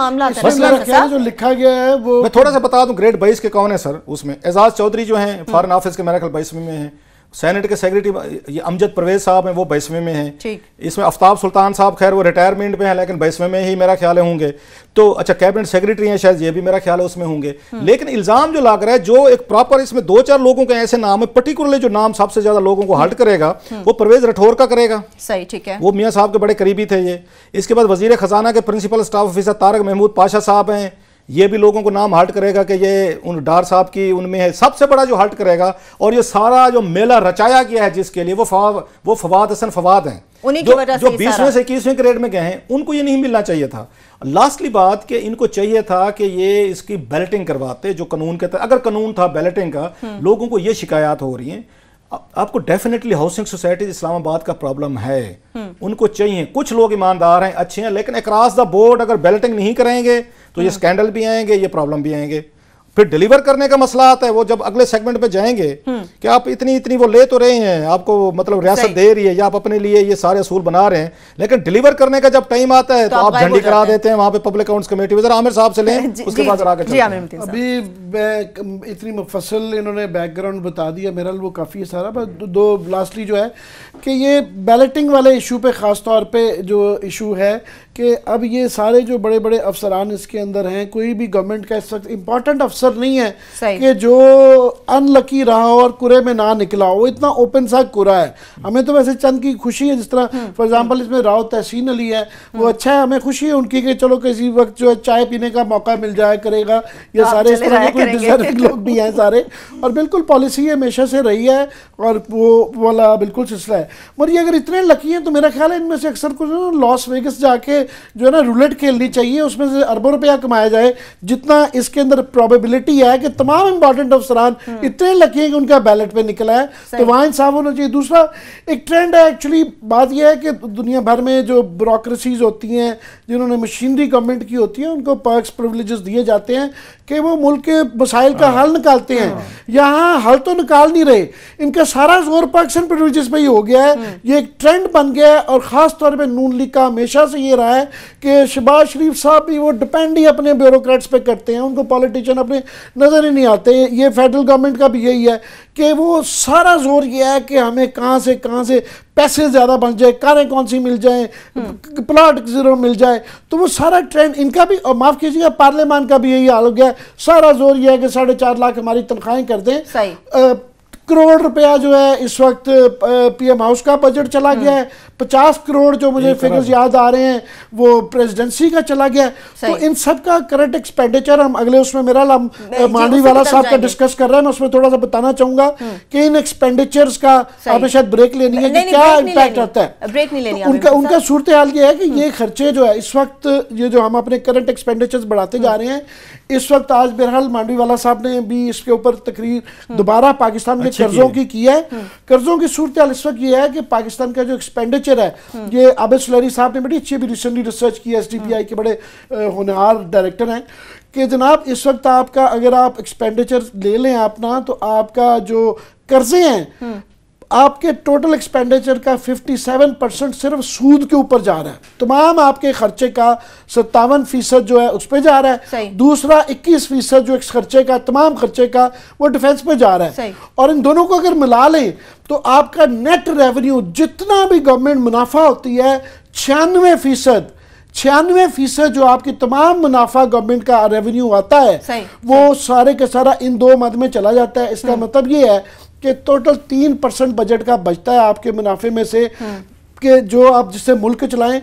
मसला जो लिखा गया है वो मैं थोड़ा सा बता दूं, ग्रेड 22 के कौन है सर। उसमें एजाज चौधरी जो है फॉरेन ऑफिस के, मेरा ख्याल 22वें में है। सेनेट के सेक्रेटरी ये अमजद परवेज साहब हैं, वो 22वें में हैं। इसमें आफ्ताब सुल्तान साहब, खैर वो रिटायरमेंट पे हैं लेकिन 22वें में ही मेरा ख्याल है होंगे। तो अच्छा, कैबिनेट सेक्रेटरी हैं शायद, ये भी मेरा ख्याल है उसमें होंगे। लेकिन इल्जाम जो लग रहा है, जो एक प्रॉपर इसमें 2-4 लोगों के ऐसे नाम है, पर्टिकुलरली जो नाम सबसे ज्यादा लोगों को हर्ट करेगा वो परवेज राठौर का करेगा। सही, ठीक है, वो मियाँ साहब के बड़े करीबी थे ये। इसके बाद वजीर खजाना के principal staff officer Tarak Mahmood Pasha साहब हैं, ये भी लोगों को नाम हर्ट करेगा कि ये उन डार साहब की उनमें है। सबसे बड़ा जो हर्ट करेगा, और ये सारा जो मेला रचाया गया है जिसके लिए, वो फवाद हसन फवाद हैं, जो 20वें से 21वें ग्रेड में गए हैं, उनको ये नहीं मिलना चाहिए था। लास्टली बात कि इनको चाहिए था कि ये इसकी बैलेटिंग करवाते, जो कानून के तहत, अगर कानून था बैलेटिंग का, लोगों को ये शिकायत हो रही है। आपको डेफिनेटली हाउसिंग सोसाइटी इस्लामाबाद का प्रॉब्लम है, उनको चाहिए। कुछ लोग ईमानदार हैं, अच्छे हैं, लेकिन अक्रॉस द बोर्ड अगर बैलेटिंग नहीं करेंगे तो ये स्कैंडल भी आएंगे, ये प्रॉब्लम भी आएंगे। फिर डिलीवर करने का मसला आता है, वो जब अगले सेगमेंट पे जाएंगे कि आप इतनी वो ले तो रहे हैं, आपको मतलब रियासत दे रही है या आप अपने लिए ये सारे असूल बना रहे हैं, लेकिन डिलीवर करने का जब टाइम आता है तो आप झंडी करा देते हैं वहां पे पब्लिक अकाउंट्स कमेटी में। आमिर साहब से लें, उसके बाद अभी इतनी मुफस्सल इन्होंने बैकग्राउंड बता दिया, मेरा वो काफ़ी सारा। बस 2 लास्टली जो है कि ये बैलेटिंग वाले इशू पे ख़ास तौर पे जो इशू है कि अब ये सारे जो बड़े बड़े अफसरान इसके अंदर हैं, कोई भी गवर्नमेंट का इस वक्त इंपॉर्टेंट अफसर नहीं है कि जो अनलकी रहा हो और कुरे में ना निकला हो। वो इतना ओपन सा कुरा है। हमें तो वैसे चंद की खुशी है, जिस तरह फॉर एग्जांपल इसमें राव तहसीन अली है, वो अच्छा है, हमें खुशी है उनकी कि चलो किसी वक्त जो है चाय पीने का मौका मिल जाया करेगा। ये सारे इस तरह के डिजर्विंग लोग भी हैं सारे, और बिल्कुल पॉलिसी हमेशा से रही है और वो वाला बिल्कुल सिलसिला है। मगर ये अगर इतने लकी हैं तो मेरा ख्याल है इनमें से अक्सर को लॉस वेगस जाके जो है ना रूलेट खेलनी चाहिए, उसमें से अरबों रुपया कमाया जाए। जितना इसके अंदर प्रोबेबिलिटी है कि तमाम इंपॉर्टेंट अफसरान इतने लकी हैं कि उनका बैलेट पे निकला है, तो वहाँ इंसाफ होना चाहिए। दूसरा एक ट्रेंड है, एक्चुअली बात यह है कि दुनिया भर में जो ब्यूरोक्रेसीज होती हैं, जिन्होंने मशीनरी गवर्नमेंट की होती है, उनको पर्क्स प्रिविलेजेस दिए जाते हैं कि वो मुल्क के मसाइल का हल निकालते हैं। यहाँ हल तो निकाल नहीं रहे, इनका सारा जोर पर्क्स एंड प्रिविलेजेस पे ही हो गया है। ये एक ट्रेंड बन गया है, और ख़ास तौर पर नून लीग का हमेशा से ये रहा है कि शहबाज शरीफ साहब भी वो डिपेंड ही अपने ब्यूरोक्रेट्स पे करते हैं, उनको पॉलिटिशियन अपने नज़र ही नहीं आते। ये फेडरल गवर्नमेंट का भी यही है कि वो सारा जोर ये है कि हमें कहाँ से पैसे ज़्यादा बन जाए, कारें कौन सी मिल जाएं, प्लाट ज़रूर मिल जाए। तो वो सारा ट्रेंड इनका भी, और माफ़ कीजिएगा पार्लियामान का भी यही हाल हो गया। सारा जोर ये है कि 4.5 लाख हमारी तनख्वाहें कर दें। करोड़ रुपया जो है इस वक्त पीएम हाउस का बजट चला गया है। 50 करोड़ जो मुझे फिगर्स याद आ रहे हैं वो प्रेसिडेंसी का चला गया है। तो इन सब का करंट एक्सपेंडिचर हम अगले उसमें मेरा मांडीवाला साहब का डिस्कस कर रहे हैं। मैं उसमें थोड़ा सा बताना चाहूंगा कि इन एक्सपेंडिचर्स का आपने शायद ब्रेक लेनी है कि क्या इम्पैक्ट आता है। ब्रेक नहीं लेनी, उनका सूरत हाल ये है कि ये खर्चे जो है इस वक्त, ये जो हम अपने करंट एक्सपेंडिचर्स बढ़ाते जा रहे हैं इस वक्त, आज बहरहाल मांडवीवाला साहब ने भी इसके ऊपर तकरीर दोबारा पाकिस्तान के कर्जों की है। कर्जों की सूरत हाल इस वक्त ये है कि पाकिस्तान का जो एक्सपेंडिचर है, ये आबिद सुलैरी साहब ने बड़ी अच्छी भी रिसेंटली रिसर्च की है, एसडीपीआई के बड़े होनहार डायरेक्टर हैं, कि जनाब इस वक्त आपका अगर आप एक्सपेंडिचर ले लें अपना, तो आपका जो कर्जे हैं आपके टोटल एक्सपेंडिचर का 57% सिर्फ सूद के ऊपर जा रहा है। तमाम आपके खर्चे का 57% जो है उस पर जा रहा है। दूसरा 21% जो खर्चे का, तमाम खर्चे का, वो डिफेंस पे जा रहा है। और इन दोनों को अगर मिला लें तो आपका नेट रेवेन्यू जितना भी गवर्नमेंट मुनाफा होती है 96% जो आपकी तमाम मुनाफा गवर्नमेंट का रेवेन्यू आता है वो सारे के सारा इन दो मद में चला जाता है। इसका मतलब ये है कि टोटल 3% बजट का बचता है आपके मुनाफे में से, कि जो आप जिससे मुल्क चलाएं।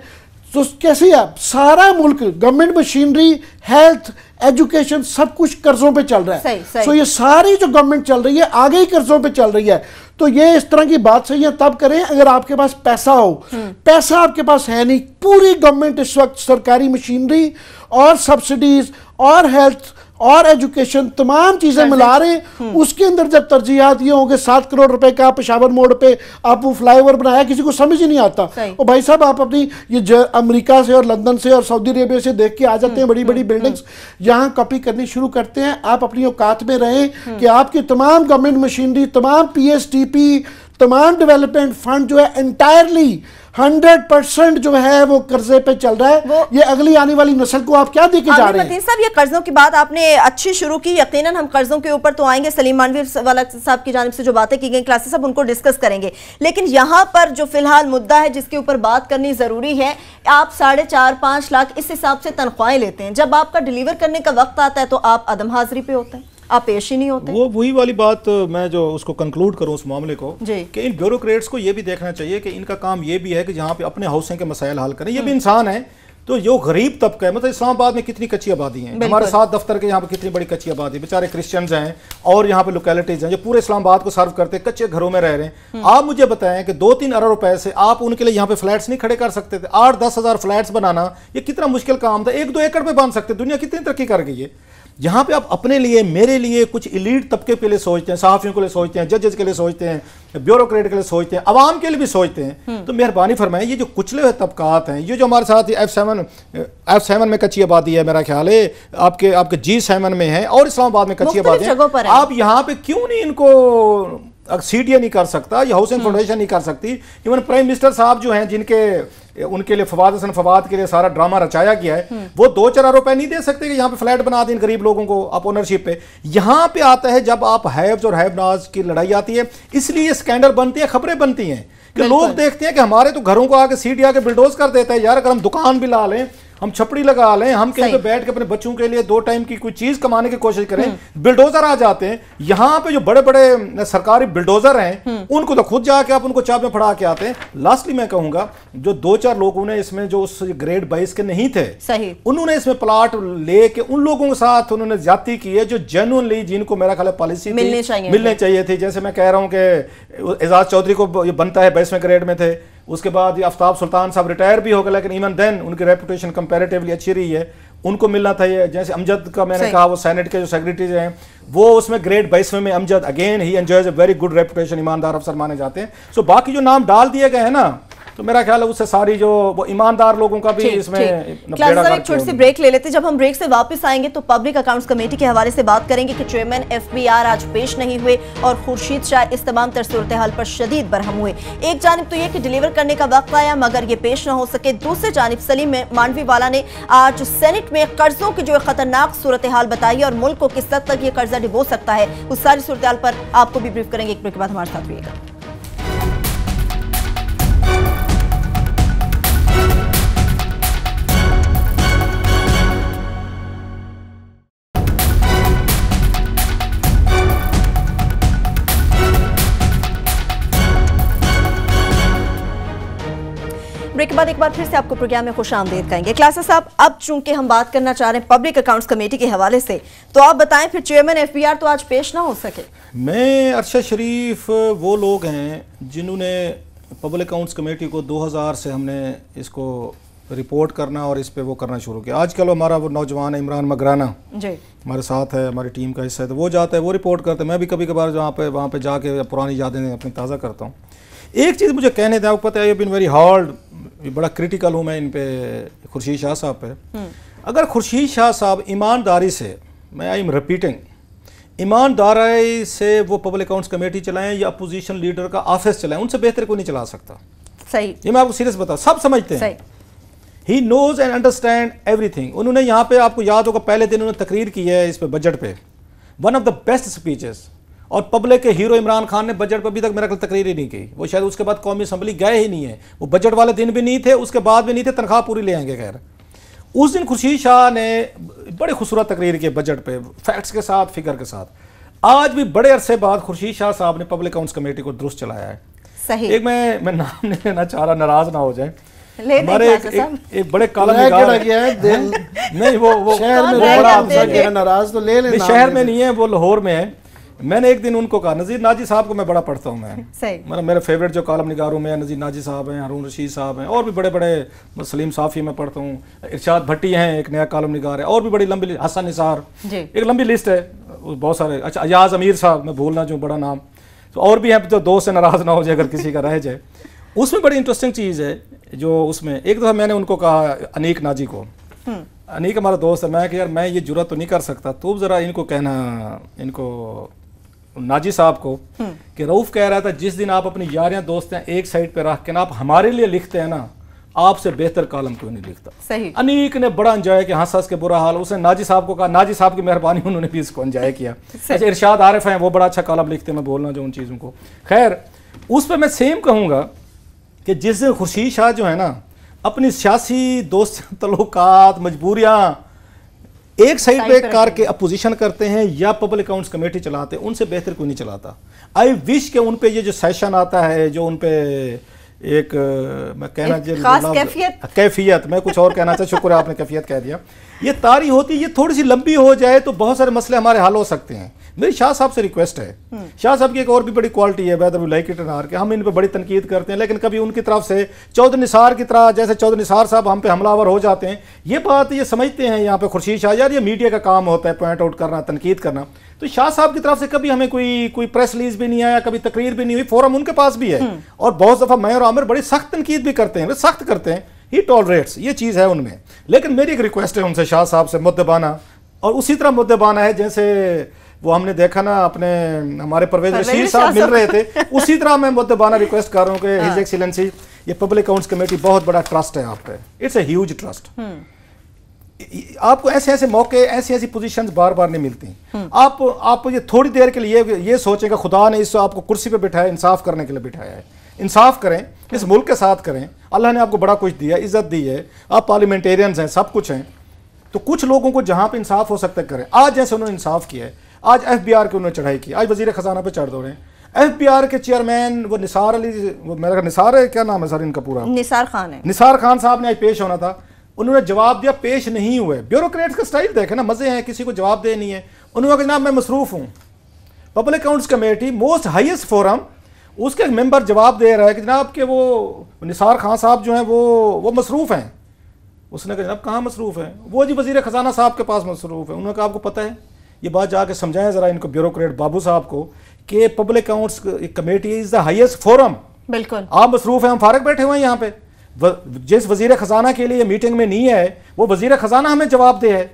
तो कैसे आप सारा मुल्क, गवर्नमेंट मशीनरी, हेल्थ, एजुकेशन, सब कुछ कर्जों पे चल रहा है। सो ये सारी जो गवर्नमेंट चल रही है आगे ही कर्जों पे चल रही है। तो ये इस तरह की बात सही है तब करें अगर आपके पास पैसा हो। पैसा आपके पास है नहीं। पूरी गवर्नमेंट इस वक्त सरकारी मशीनरी और सब्सिडीज और हेल्थ और एजुकेशन तमाम चीजें मिला रहे हैं। उसके अंदर जब तरजीहात ये होंगे 7 करोड़ रुपए का पेशावर मोड़ पे आप वो फ्लाईओवर बनाया, किसी को समझ ही नहीं आता। और भाई साहब आप अपनी ये अमेरिका से और लंदन से और सऊदी अरेबिया से देख के आ जाते हैं बड़ी बड़ी बिल्डिंग्स, यहाँ कॉपी करनी शुरू करते हैं। आप अपनी औकात में रहें कि आपकी तमाम गवर्नमेंट मशीनरी, तमाम पीएसटीपी, तमाम डेवलपमेंट फंड जो है एंटायरली 100% जो है वो कर्जे पे चल रहा है। ये अगली आने वाली नस्ल को आप क्या देके जा रहे हैं? साहब ये कर्जों की बात आपने अच्छी शुरू की, यकीनन हम कर्जों के ऊपर तो आएंगे। सलीम मांडवीवाला साहब की जानिब से जो बातें की गई क्लासेस सब उनको डिस्कस करेंगे, लेकिन यहाँ पर जो फिलहाल मुद्दा है जिसके ऊपर बात करनी जरूरी है, आप 4.5-5 लाख इस हिसाब से तनख्वाहें लेते हैं, जब आपका डिलीवर करने का वक्त आता है तो आप अदम हाजिरी पे होते हैं, आप पेश ही नहीं होते। वो वही वाली बात मैं जो उसको कंक्लूड करूं उस मामले को कि इन ब्यूरोक्रेट्स को ये भी देखना चाहिए कि इनका काम ये भी है कि जहाँ पे अपने हाउसिंग के मसाइल हल करें। ये भी इंसान है, तो जो गरीब तबका है, मतलब इस्लामाबाद में कितनी कच्ची आबादी है, हमारे साथ दफ्तर के यहाँ पे कितनी बड़ी कच्ची आबादी, बेचारे क्रिश्चियंस हैं और यहाँ पे लोकेलिटीज हैं जो पूरे इस्लामाबाद को सर्व करते हैं, कच्चे घरों में रह रहे हैं। आप मुझे बताएं कि 2-3 अरब रुपए से आप उनके लिए यहाँ पे फ्लैट्स नहीं खड़े कर सकते थे? 8-10 हज़ार फ्लैट्स बनाना ये कितना मुश्किल काम था। 1-2 एकड़ पे बन सकते। दुनिया कितनी तरक्की कर गई है। यहाँ पे आप अपने लिए, मेरे लिए, कुछ इलीट तबके के लिए सोचते हैं, सहाफ़ियों के लिए सोचते हैं, जजेस के लिए सोचते हैं, ब्यूरोक्रेट के लिए सोचते हैं, आवाम के लिए भी सोचते हैं। तो मेहरबानी फरमाएं, ये जो कुचले हुए तबकात हैं, ये जो हमारे साथ F7 में कच्ची आबादी है, मेरा ख्याल है आपके G7 में है और इस्लामाबाद में कच्ची आबादी है, आप यहाँ पे क्यों नहीं इनको सीडीए नहीं कर सकता, ये हाउसिंग फाउंडेशन नहीं कर सकती? इवन प्राइम मिनिस्टर साहब जो हैं जिनके उनके लिए फवाद के लिए सारा ड्रामा रचाया गया है, वो 2-4 अरब रुपए नहीं दे सकते कि यहाँ पे फ्लैट बना दें गरीब लोगों को आप ओनरशिप पे। यहाँ पे आता है जब आप हैव्स और हैव नाज की लड़ाई आती है, इसलिए स्कैंडल बनती है, खबरें बनती हैं कि लोग देखते हैं कि हमारे तो घरों को आके सीडी आके बिल्डोज कर देता है। यार अगर हम दुकान भी ला लें, हम छपड़ी लगा लें, हम कहीं पे बैठ के अपने बच्चों के लिए 2 टाइम की कोई चीज कमाने की कोशिश करें, बिल्डोजर आ जाते हैं। यहाँ पे जो बड़े बड़े सरकारी बिल्डोजर हैं उनको तो खुद जाके आप उनको चाप में फड़ा के आते हैं। लास्टली मैं कहूंगा जो 2-4 लोगों ने इसमें जो उस ग्रेड 22 के नहीं थे, सही उन्होंने इसमें प्लाट लेके उन लोगों के साथ उन्होंने ज्यादती की है जो जेन्युइनली, जिनको मेरा ख्याल पॉलिसी मिलने चाहिए थी। जैसे मैं कह रहा हूँ कि एजाज चौधरी को ये बनता है 22वें ग्रेड में थे, उसके बाद आफ्ताब सुल्तान साहब रिटायर भी हो गए, लेकिन इवन देन उनकी रेपुटेशन कंपैरेटिवली अच्छी रही है, उनको मिलना था ये। जैसे अमजद का मैंने कहा, वो सेनेट के जो सेक्रेटरीज हैं वो उसमें ग्रेड 22वें में Amjad, again he enjoys a very good reputation, ईमानदार अफसर माने जाते हैं। सो बाकी जो नाम डाल दिए गए हैं ना, तो मेरा ख्याल है उससे सारी जो वो ईमानदार लोगों का भी इसमें एक छोटी सी ब्रेक ले लेते। जब हम ब्रेक से वापस आएंगे तो पब्लिक अकाउंट्स कमेटी के हवाले से बात करेंगे कि चेयरमैन एफबीआर आज पेश नहीं हुए और खुर्शीद शाह इस तमाम तर सूरत हाल पर शदीद बरहम हुए। एक जानिब तो ये कि डिलीवर करने का वक्त आया मगर ये पेश न हो सके, दूसरी जानिब सलीम मांडवीवाला ने आज सेनेट में कर्जों की जो खतरनाक सूरत हाल बताई और मुल्क को किस हद तक ये कर्जा डुबो सकता है, उस सारी सूरत हाल पर आपको भी ब्रीफ करेंगे। एक ब्रेक के बाद हमारे साथ रहिएगा। ब्रेक के बाद एक बार फिर से आपको प्रोग्राम में खुशामदीद कहेंगे। क्लासेस साहब, अब चूंकि हम बात करना चाह रहे हैं पब्लिक अकाउंट्स कमेटी के हवाले से, तो आप बताएं फिर चेयरमैन एफबीआर तो आज पेश ना हो सके। मैं अरशद शरीफ वो लोग हैं जिन्होंने पब्लिक अकाउंट्स कमेटी को 2000 से हमने इसको रिपोर्ट करना और इस पे वो करना शुरू किया। आजकल हमारा वो नौजवान है इमरान मगराना जी हमारे साथ है, हमारी टीम का हिस्सा है, तो वो जाता है, वो रिपोर्ट करते हैं। मैं भी कभी कभार वहाँ पे जाके पुरानी यादें अपनी ताज़ा करता हूँ। एक चीज़ मुझे कहने दें, आपको पता है बिन वेरी हार्ड, बड़ा क्रिटिकल हूँ मैं इन पे खुर्शीद शाह साहब पे। अगर खुर्शीद शाह साहब ईमानदारी से, मैं आई एम रिपीटिंग, ईमानदारी से वो पब्लिक अकाउंट्स कमेटी चलाएं या अपोजिशन लीडर का ऑफिस चलाएं, उनसे बेहतर कोई नहीं चला सकता। सही, ये मैं आपको सीरियस बताऊँ, सब समझते हैं। He knows and understand everything. उन्होंने यहाँ पे, आपको याद होगा पहले दिन उन्होंने तकरीर की है इस पे बजट पे, one of the best speeches. और पब्लिक के हीरो इमरान खान ने बजट पर अभी तक मेरा तकरीर ही नहीं की। वो शायद उसके बाद कौमी असम्बली गए ही नहीं है, वो बजट वाले दिन भी नहीं थे, उसके बाद भी नहीं थे, तनख्वाह पूरी ले आएंगे। खैर उस दिन खुर्शीद शाह ने बड़े खूबसूरत तकरीर की बजट पे, फैक्ट्स के साथ, फिगर के साथ। आज भी बड़े अरसे बाद खुर्शीद शाह साहब ने पब्लिक अकाउंट्स कमेटी को दुरुस्त चलाया है। सही। एक मैं नाम नहीं लेना चाह रहा, नाराज ना हो जाए। हमारे एक बड़े कॉलम नहीं, वो शहर में बड़ा अफसर है, नाराज तो ले ले। शहर में नहीं है, वो लाहौर में है। मैंने एक दिन उनको कहा, नज़ीर नाजी साहब को मैं बड़ा पढ़ता हूँ, मैं मतलब मेरे फेवरेट जो कॉलम निगारों में नज़ीर नाजी साहब हैं, हारून रशीद साहब हैं, और भी बड़े बड़े, सलीम साफ़ी मैं पढ़ता हूँ, इरशाद भट्टी हैं एक नया कॉलम निगार है, और भी बड़ी लंबी, हसन निसार, एक लंबी लिस्ट है बहुत सारे। अच्छा, अयाज अमीर साहब, मैं भूलना जो बड़ा नाम, तो और भी हैं, जो दोस्त से नाराज़ ना हो जाए अगर किसी का रह जाए। उसमें बड़ी इंटरेस्टिंग चीज़ है जो उसमें, एक दफ़ा मैंने उनको कहा, अनीक नाजी को, अनीक हमारा दोस्त है, मैं कि यार मैं ये जुर्रत तो नहीं कर सकता, तो ज़रा इनको कहना, इनको नाजी साहब को, कि रऊफ कह रहा था जिस दिन आप अपनी यारियां दोस्तें एक साइड पे रख के ना आप हमारे लिए लिखते हैं ना, आपसे बेहतर कॉलम क्यों नहीं लिखता। सही। अनीक ने बड़ा एंजॉय किया, हंस हंस के बुरा हाल। उसने नाजी साहब को कहा, नाजी साहब की मेहरबानी, उन्होंने भी इसको एंजॉय किया। अच्छा, इरशाद आरिफ हैं, वो बड़ा अच्छा कॉलम लिखते हैं, मैं बोलना जो उन चीज़ों को। खैर उस पर मैं सेम कहूँगा कि जिस दिन खुर्शीद शाह जो है ना अपनी सियासी दोस्त तल्लुकात, मजबूरियाँ एक साइड पे करके अपोजिशन करते हैं या पब्लिक अकाउंट्स कमेटी चलाते हैं, उनसे बेहतर कोई नहीं चलाता। आई विश के उन पे ये जो सेशन आता है, जो उन पे एक मैं कहना कैफियत, मैं कुछ और कहना चाहता, शुक्र है आपने कैफियत कह दिया, ये तारी होती, ये थोड़ी सी लंबी हो जाए तो बहुत सारे मसले हमारे हल हो सकते हैं। मेरी शाह साहब से रिक्वेस्ट है, शाह साहब की एक और भी बड़ी क्वालिटी है, वेदर वी लाइक इट और नॉट, कि हम इन पे बड़ी तनकीद करते हैं, लेकिन कभी उनकी तरफ से चौधरी निसार की तरह, जैसे चौधरी निसार साहब हम पे हमलावर हो जाते हैं। ये बात ये समझते हैं यहाँ पे खुर्शीद शाह, यार ये मीडिया का काम होता है पॉइंट आउट करना, तनकीद करना। तो शाह साहब की तरफ से कभी हमें कोई प्रेस रिलीज भी नहीं आया, कभी तकरीर भी नहीं हुई, फोरम उनके पास भी है, और बहुत दफ़ा मैं और आमिर बड़ी सख्त तनकीद भी करते हैं, सख्त करते हैं, ही टॉलरेट्स, ये चीज़ है उनमें। लेकिन मेरी एक रिक्वेस्ट है उनसे, शाह साहब से, मुद्दबाना, और उसी तरह मुद्दबाना है जैसे वो हमने देखा ना अपने हमारे परवेज रशीद साहब मिल रहे थे, उसी तरह मैं मुद्दबाना रिक्वेस्ट कर रहा हूँ कि हिज एक्सीलेंसी, ये पब्लिक अकाउंट्स कमेटी बहुत बड़ा ट्रस्ट है आप पे, इट्स ए ह्यूज ट्रस्ट। आपको ऐसे ऐसे मौके, ऐसी ऐसी पोजीशंस बार बार नहीं मिलती। आप ये थोड़ी देर के लिए ये सोचेंगे खुदा ने इसको आपको कुर्सी पे बिठाया, इंसाफ करने के लिए बिठाया है। इंसाफ करें, इस मुल्क के साथ करें, अल्लाह ने आपको बड़ा कुछ दिया, इज्जत दी है, आप पार्लियामेंटेरियंस हैं, सब कुछ हैं, तो कुछ लोगों को जहाँ पे इंसाफ हो सकता है करें। आज जैसे उन्होंने इंसाफ किया है, आज एफबीआर की उन्होंने चढ़ाई की, आज वजीर खजाना पे चढ़ दो रहे हैं। एफबीआर के चेयरमैन वो निसार अली, वो मेरा निसार है, क्या नाम है सर इनका पूरा, निसार खान है, निसार खान साहब ने आज पेश होना था, उन्होंने जवाब दिया, पेश नहीं हुए। ब्यूरोक्रेट्स का स्टाइल देखे ना, मजे हैं, किसी को जवाब दे नहीं है। उन्होंने कहा जनाब मैं मसरूफ हूँ। Public accounts committee most highest forum, उसके मेंबर जवाब दे रहा है कि जनाब के वो निसार खान साहब जो हैं वो मसरूफ हैं। उसने कहा जनाब कहाँ मसरूफ है, वो जी वजीर खजाना साहब के पास मसरूफ है। उन्होंने कहा आपको पता है, ये बात जाके समझाएं ज़रा इनको ब्यूरोक्रेट बाबू साहब को कि public accounts committee is the highest forum बिल्कुल, आप मसरूफ हैं, हम फारग बैठे हुए हैं यहाँ पे। जिस वजीर खजाना के लिए मीटिंग में नहीं है वो वजीर खजाना हमें जवाब दे है।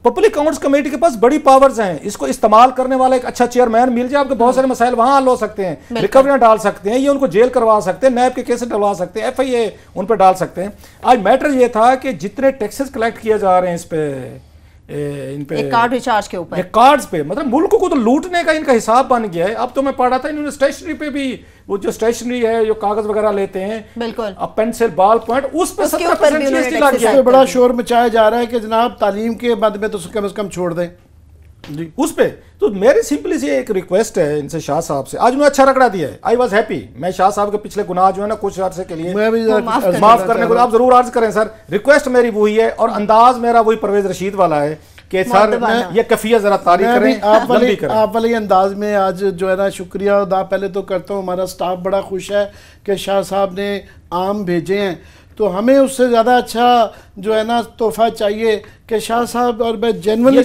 पब्लिक अकाउंट्स कमेटी के पास बड़ी पावर्स हैं, इसको इस्तेमाल करने वाला एक अच्छा चेयरमैन मिल जाए, आपके बहुत सारे मसाइल वहां हल हो सकते हैं, रिकवरियां डाल सकते हैं, ये उनको जेल करवा सकते हैं, नैब के केसेस डलवा सकते हैं, FIA उन पर डाल सकते हैं। आज मैटर ये था कि जितने टैक्सेस कलेक्ट किए जा रहे हैं इस पे इन पे कार्ड रिचार्ज के ऊपर, कार्ड्स पे, मतलब मुल्क को तो लूटने का इनका हिसाब बन गया है। अब तो मैं पढ़ रहा था इन्होंने स्टेशनरी पे भी, वो जो स्टेशनरी है जो कागज वगैरह लेते हैं, बिल्कुल, अब पेंसिल बॉल पॉइंट, उस पे 70% GST लग गया है। बड़ा शोर मचाया जा रहा है कि जनाब तालीम के बाद में तो कम से कम छोड़ दें जी उस पे। तो मेरी सिंपली सी एक रिक्वेस्ट है इनसे, शाह साहब से, आज उन्होंने अच्छा रगड़ा दिया है, आई वॉज हैप्पी। मैं शाह साहब के पिछले गुनाह जो है ना कुछ अर्से के लिए माफ करने को आप जरूर अर्ज करें सर, रिक्वेस्ट मेरी वही है और अंदाज मेरा वही परवेज रशीद वाला है कि सर ये कफिया जरा तारीफ करें, आप वाले अंदाज में आज जो है ना शुक्रिया अदा पहले तो करता हूँ। हमारा स्टाफ बड़ा खुश है कि शाह साहब ने आम भेजे हैं, तो हमें उससे ज़्यादा अच्छा जो है ना तोहफा चाहिए कि शाह साहब, और मैं जेन्युइनली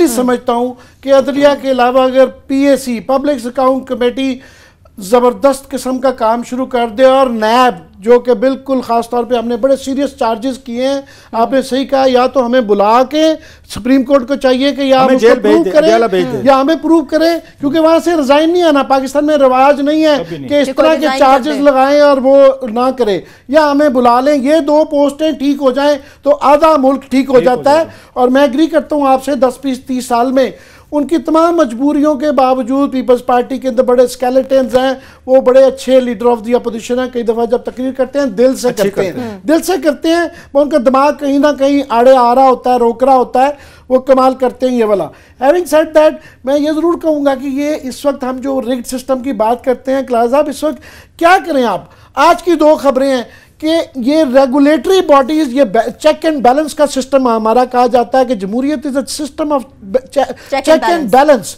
समझता हूँ कि अदलिया के अलावा अगर PAC पब्लिक अकाउंट कमेटी ज़बरदस्त किस्म का काम शुरू कर दे, और नैब जो कि बिल्कुल ख़ास तौर पे हमने बड़े सीरियस चार्जेस किए हैं, आपने सही कहा, या तो हमें बुला के सुप्रीम कोर्ट को चाहिए कि या हमें प्रूव करें या हमें प्रूव करें, क्योंकि वहाँ से रिजाइन नहीं आना। पाकिस्तान में रिवाज नहीं है कि इस तरह के चार्जेस लगाएं और वो ना करे, या हमें बुला लें, ये 2 पोस्टें ठीक हो जाएं तो आधा मुल्क ठीक हो जाता है। और मैं एग्री करता हूँ आपसे, 10-20-30 साल में उनकी तमाम मजबूरियों के बावजूद पीपल्स पार्टी के अंदर बड़े स्केलेटन्स हैं, वो बड़े अच्छे लीडर ऑफ दी अपोजिशन है। कई दफ़ा जब तकरीर करते हैं दिल से करते हैं, वो उनका दिमाग कहीं ना कहीं आड़े आ रहा होता है, रोक रहा होता है, वो कमाल करते हैं ये वाला। हैविंग सेड दैट, मैं ये ज़रूर कहूँगा कि ये इस वक्त हम जो रिग्ड सिस्टम की बात करते हैं, क्लास साहब इस वक्त क्या करें आप, आज की 2 खबरें हैं कि ये रेगुलेटरी बॉडीज, ये चेक एंड बैलेंस का सिस्टम हमारा कहा जाता है कि जमहूरियत is a system of check and balance.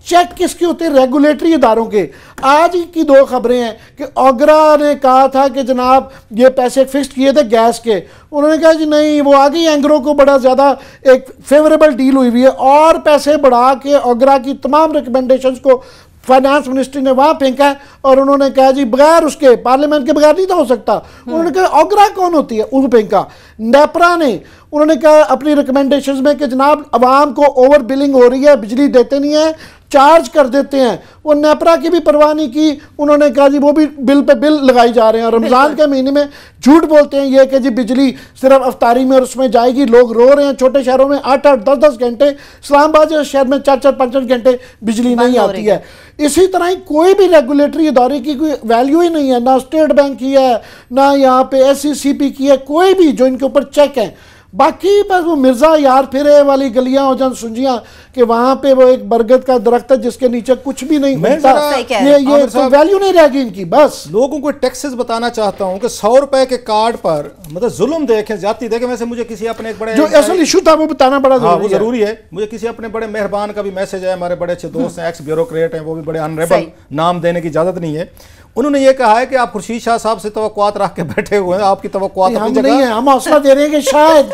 Check किसके होते हैं? रेगुलेटरी इदारों के। आज की 2 खबरें हैं कि ओगरा ने कहा था कि जनाब ये पैसे फिक्स किए थे गैस के, उन्होंने कहा जी नहीं, वो आ गई एंग्रो को बड़ा ज़्यादा एक फेवरेबल डील हुई है, और पैसे बढ़ा के ओगरा की तमाम रिकमेंडेशंस को फाइनेंस मिनिस्ट्री ने वहाँ फेंका है, और उन्होंने कहा जी बगैर उसके, पार्लियामेंट के बगैर नहीं तो हो सकता। उन्होंने कहा ओगरा कौन होती है, उसको फेंका। नेपरा ने उन्होंने कहा अपनी रिकमेंडेशंस में कि जनाब अवाम को ओवर बिलिंग हो रही है, बिजली देते नहीं है, चार्ज कर देते हैं, वो नेपरा की भी परवाह नहीं की। उन्होंने कहा जी वो भी बिल पे बिल लगाई जा रहे हैं, और रमज़ान के महीने में झूठ बोलते हैं ये कि जी बिजली सिर्फ अफ्तारी में और उसमें जाएगी। लोग रो रहे हैं, छोटे शहरों में 8-8, 10-10 घंटे, इस्लामाबाद जैसे शहर में 4-4, 5-5 घंटे बिजली नहीं आती है। इसी तरह ही कोई भी रेगुलेटरी इदारे की कोई वैल्यू ही नहीं है, ना स्टेट बैंक की है, ना यहाँ पे SCCP की है, कोई भी जो इनके ऊपर चेक है। बाकी बस वो मिर्जा यार फिरे वाली गलियां हो जान सुंजियां कि वहां पे वो एक बरगद का दरख्त है जिसके नीचे कुछ भी नहीं मिलता, ये तो वैल्यू नहीं रहेगी इनकी। बस लोगों को टैक्सेस बताना चाहता हूं कि 100 रुपए के कार्ड पर मतलब जुल्म देखें, जाती देखें। वैसे मुझे किसी अपने एक बड़े जो असल इशू था वो बताना बड़ा जरूरी है। मुझे किसी अपने बड़े मेहरबान का भी मैसेज है, हमारे बड़े अच्छे दोस्त हैं, एक्स ब्यूरोक्रेट हैं, वो भी बड़े अनरेबल, नाम देने की इजाजत नहीं है। उन्होंने ये कहा है कि आप खुर्शीद शाह साहब से तवक्कुआत रख के बैठे हुए हैं, आपकी तवक्कुआत अपनी जगह नहीं है, हम हौसला दे रहे हैं कि शायद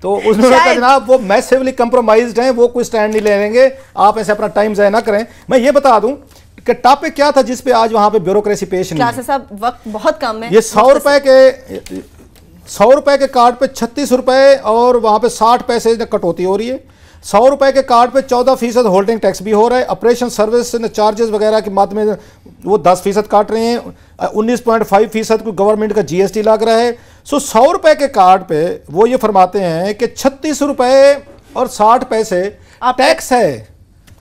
तो उन्होंने कहा जनाब वो मैसिवली कंप्रोमाइज्ड हैं, वो कोई स्टैंड नहीं ले लेंगे, आप ऐसे अपना टाइम ज़ाया ना करें। मैं ये बता दूं कि टॉपिक क्या था जिस पे आज वहां पे ब्यूरोक्रेसी पेश नहीं है। साहब वक्त बहुत कम है। ये 100 रुपए के कार्ड पे 36 रुपए और वहां पे 60 पैसे कटौती हो रही है। 100 रुपए के कार्ड पे 14% होल्डिंग टैक्स भी हो रहा है। ऑपरेशन सर्विस चार्जेस वगैरह के माध्यम में वो 10% काट रहे हैं। 19.5% को गवर्नमेंट का GST लग रहा है। सो 100 रुपए के कार्ड पे वो ये फरमाते हैं कि 36 रुपए और 60 पैसे टैक्स है।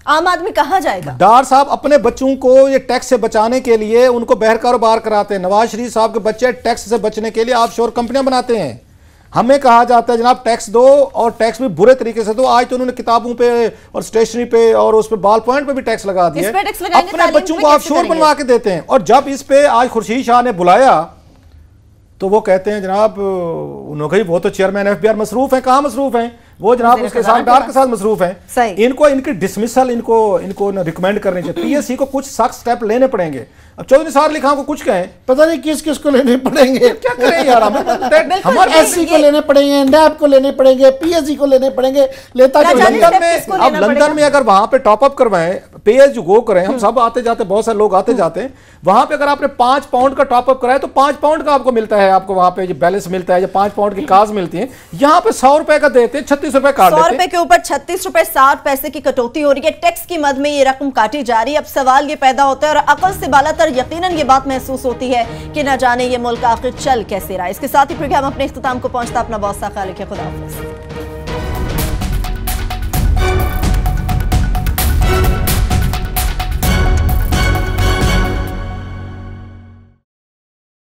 आम आदमी कहाँ जाएगा? डार साहब अपने बच्चों को ये टैक्स से बचाने के लिए उनको बहर कारोबार कराते हैं। नवाज शरीफ साहब के बच्चे टैक्स से बचने के लिए ऑफशोर कंपनियां बनाते हैं। हमें कहा जाता है जनाब टैक्स दो, और टैक्स भी बुरे तरीके से दो। आज तो उन्होंने किताबों पे और स्टेशनरी पे और उस पे बॉल पॉइंट पे भी टैक्स लगा दिया। अपने बच्चों को ऑफशोर बनवा के देते हैं। और जब इस पे आज खुर्शीद शाह ने बुलाया तो वो कहते हैं जनाब उन्होंने वो तो चेयरमैन FBR मसरूफ हैं। कहाँ मसरूफ हैं? वो जनाब उसके साथ डार के साथ मसरूफ हैं। इनको इनकी डिसमिसल इनको रिकमेंड करनी चाहिए। पीएससी को कुछ सख्त स्टेप लेने पड़ेंगे। अब चौधरी साहर अली खान को कुछ कहें, पता नहीं किस किस को लेने पड़ेंगे, क्या करें यार, हमारे एससी को लेने पड़ेंगे, नैब को लेने पड़ेंगे, पीएससी को लेने पड़ेंगे, लेता कि लंदन में, अब लंदन में अगर वहां पे टॉपअप करवाएं, पे एज गो करें, हम सब आते जाते, बहुत सारे लोग आते जाते हैं, वहां पे अगर आपने 5 पाउंड का टॉपअप कराया तो 5 पाउंड का आपको मिलता है, आपको वहां पे जो बैलेंस मिलता है, जो 5 पाउंड की कार्ड मिलती है। यहाँ पे 100 रुपए का देते हैं, 36 रुपए काट देते हैं। 100 रुपए के ऊपर 36 रुपए 60 पैसे की कटौती हो रही है, टैक्स की मद में ये रकम काटी जा रही है। अब सवाल ये पैदा होता है और अकल से बालातर यकीनन ये बात महसूस होती है कि न जाने ये मुल्क आखिर चल कैसे रहा है। इसके साथ ही प्रोग्राम अपने इख्तिताम को पहुंचता, अपना बहुत सा ख्याल रखिए, खुदा हाफिज़।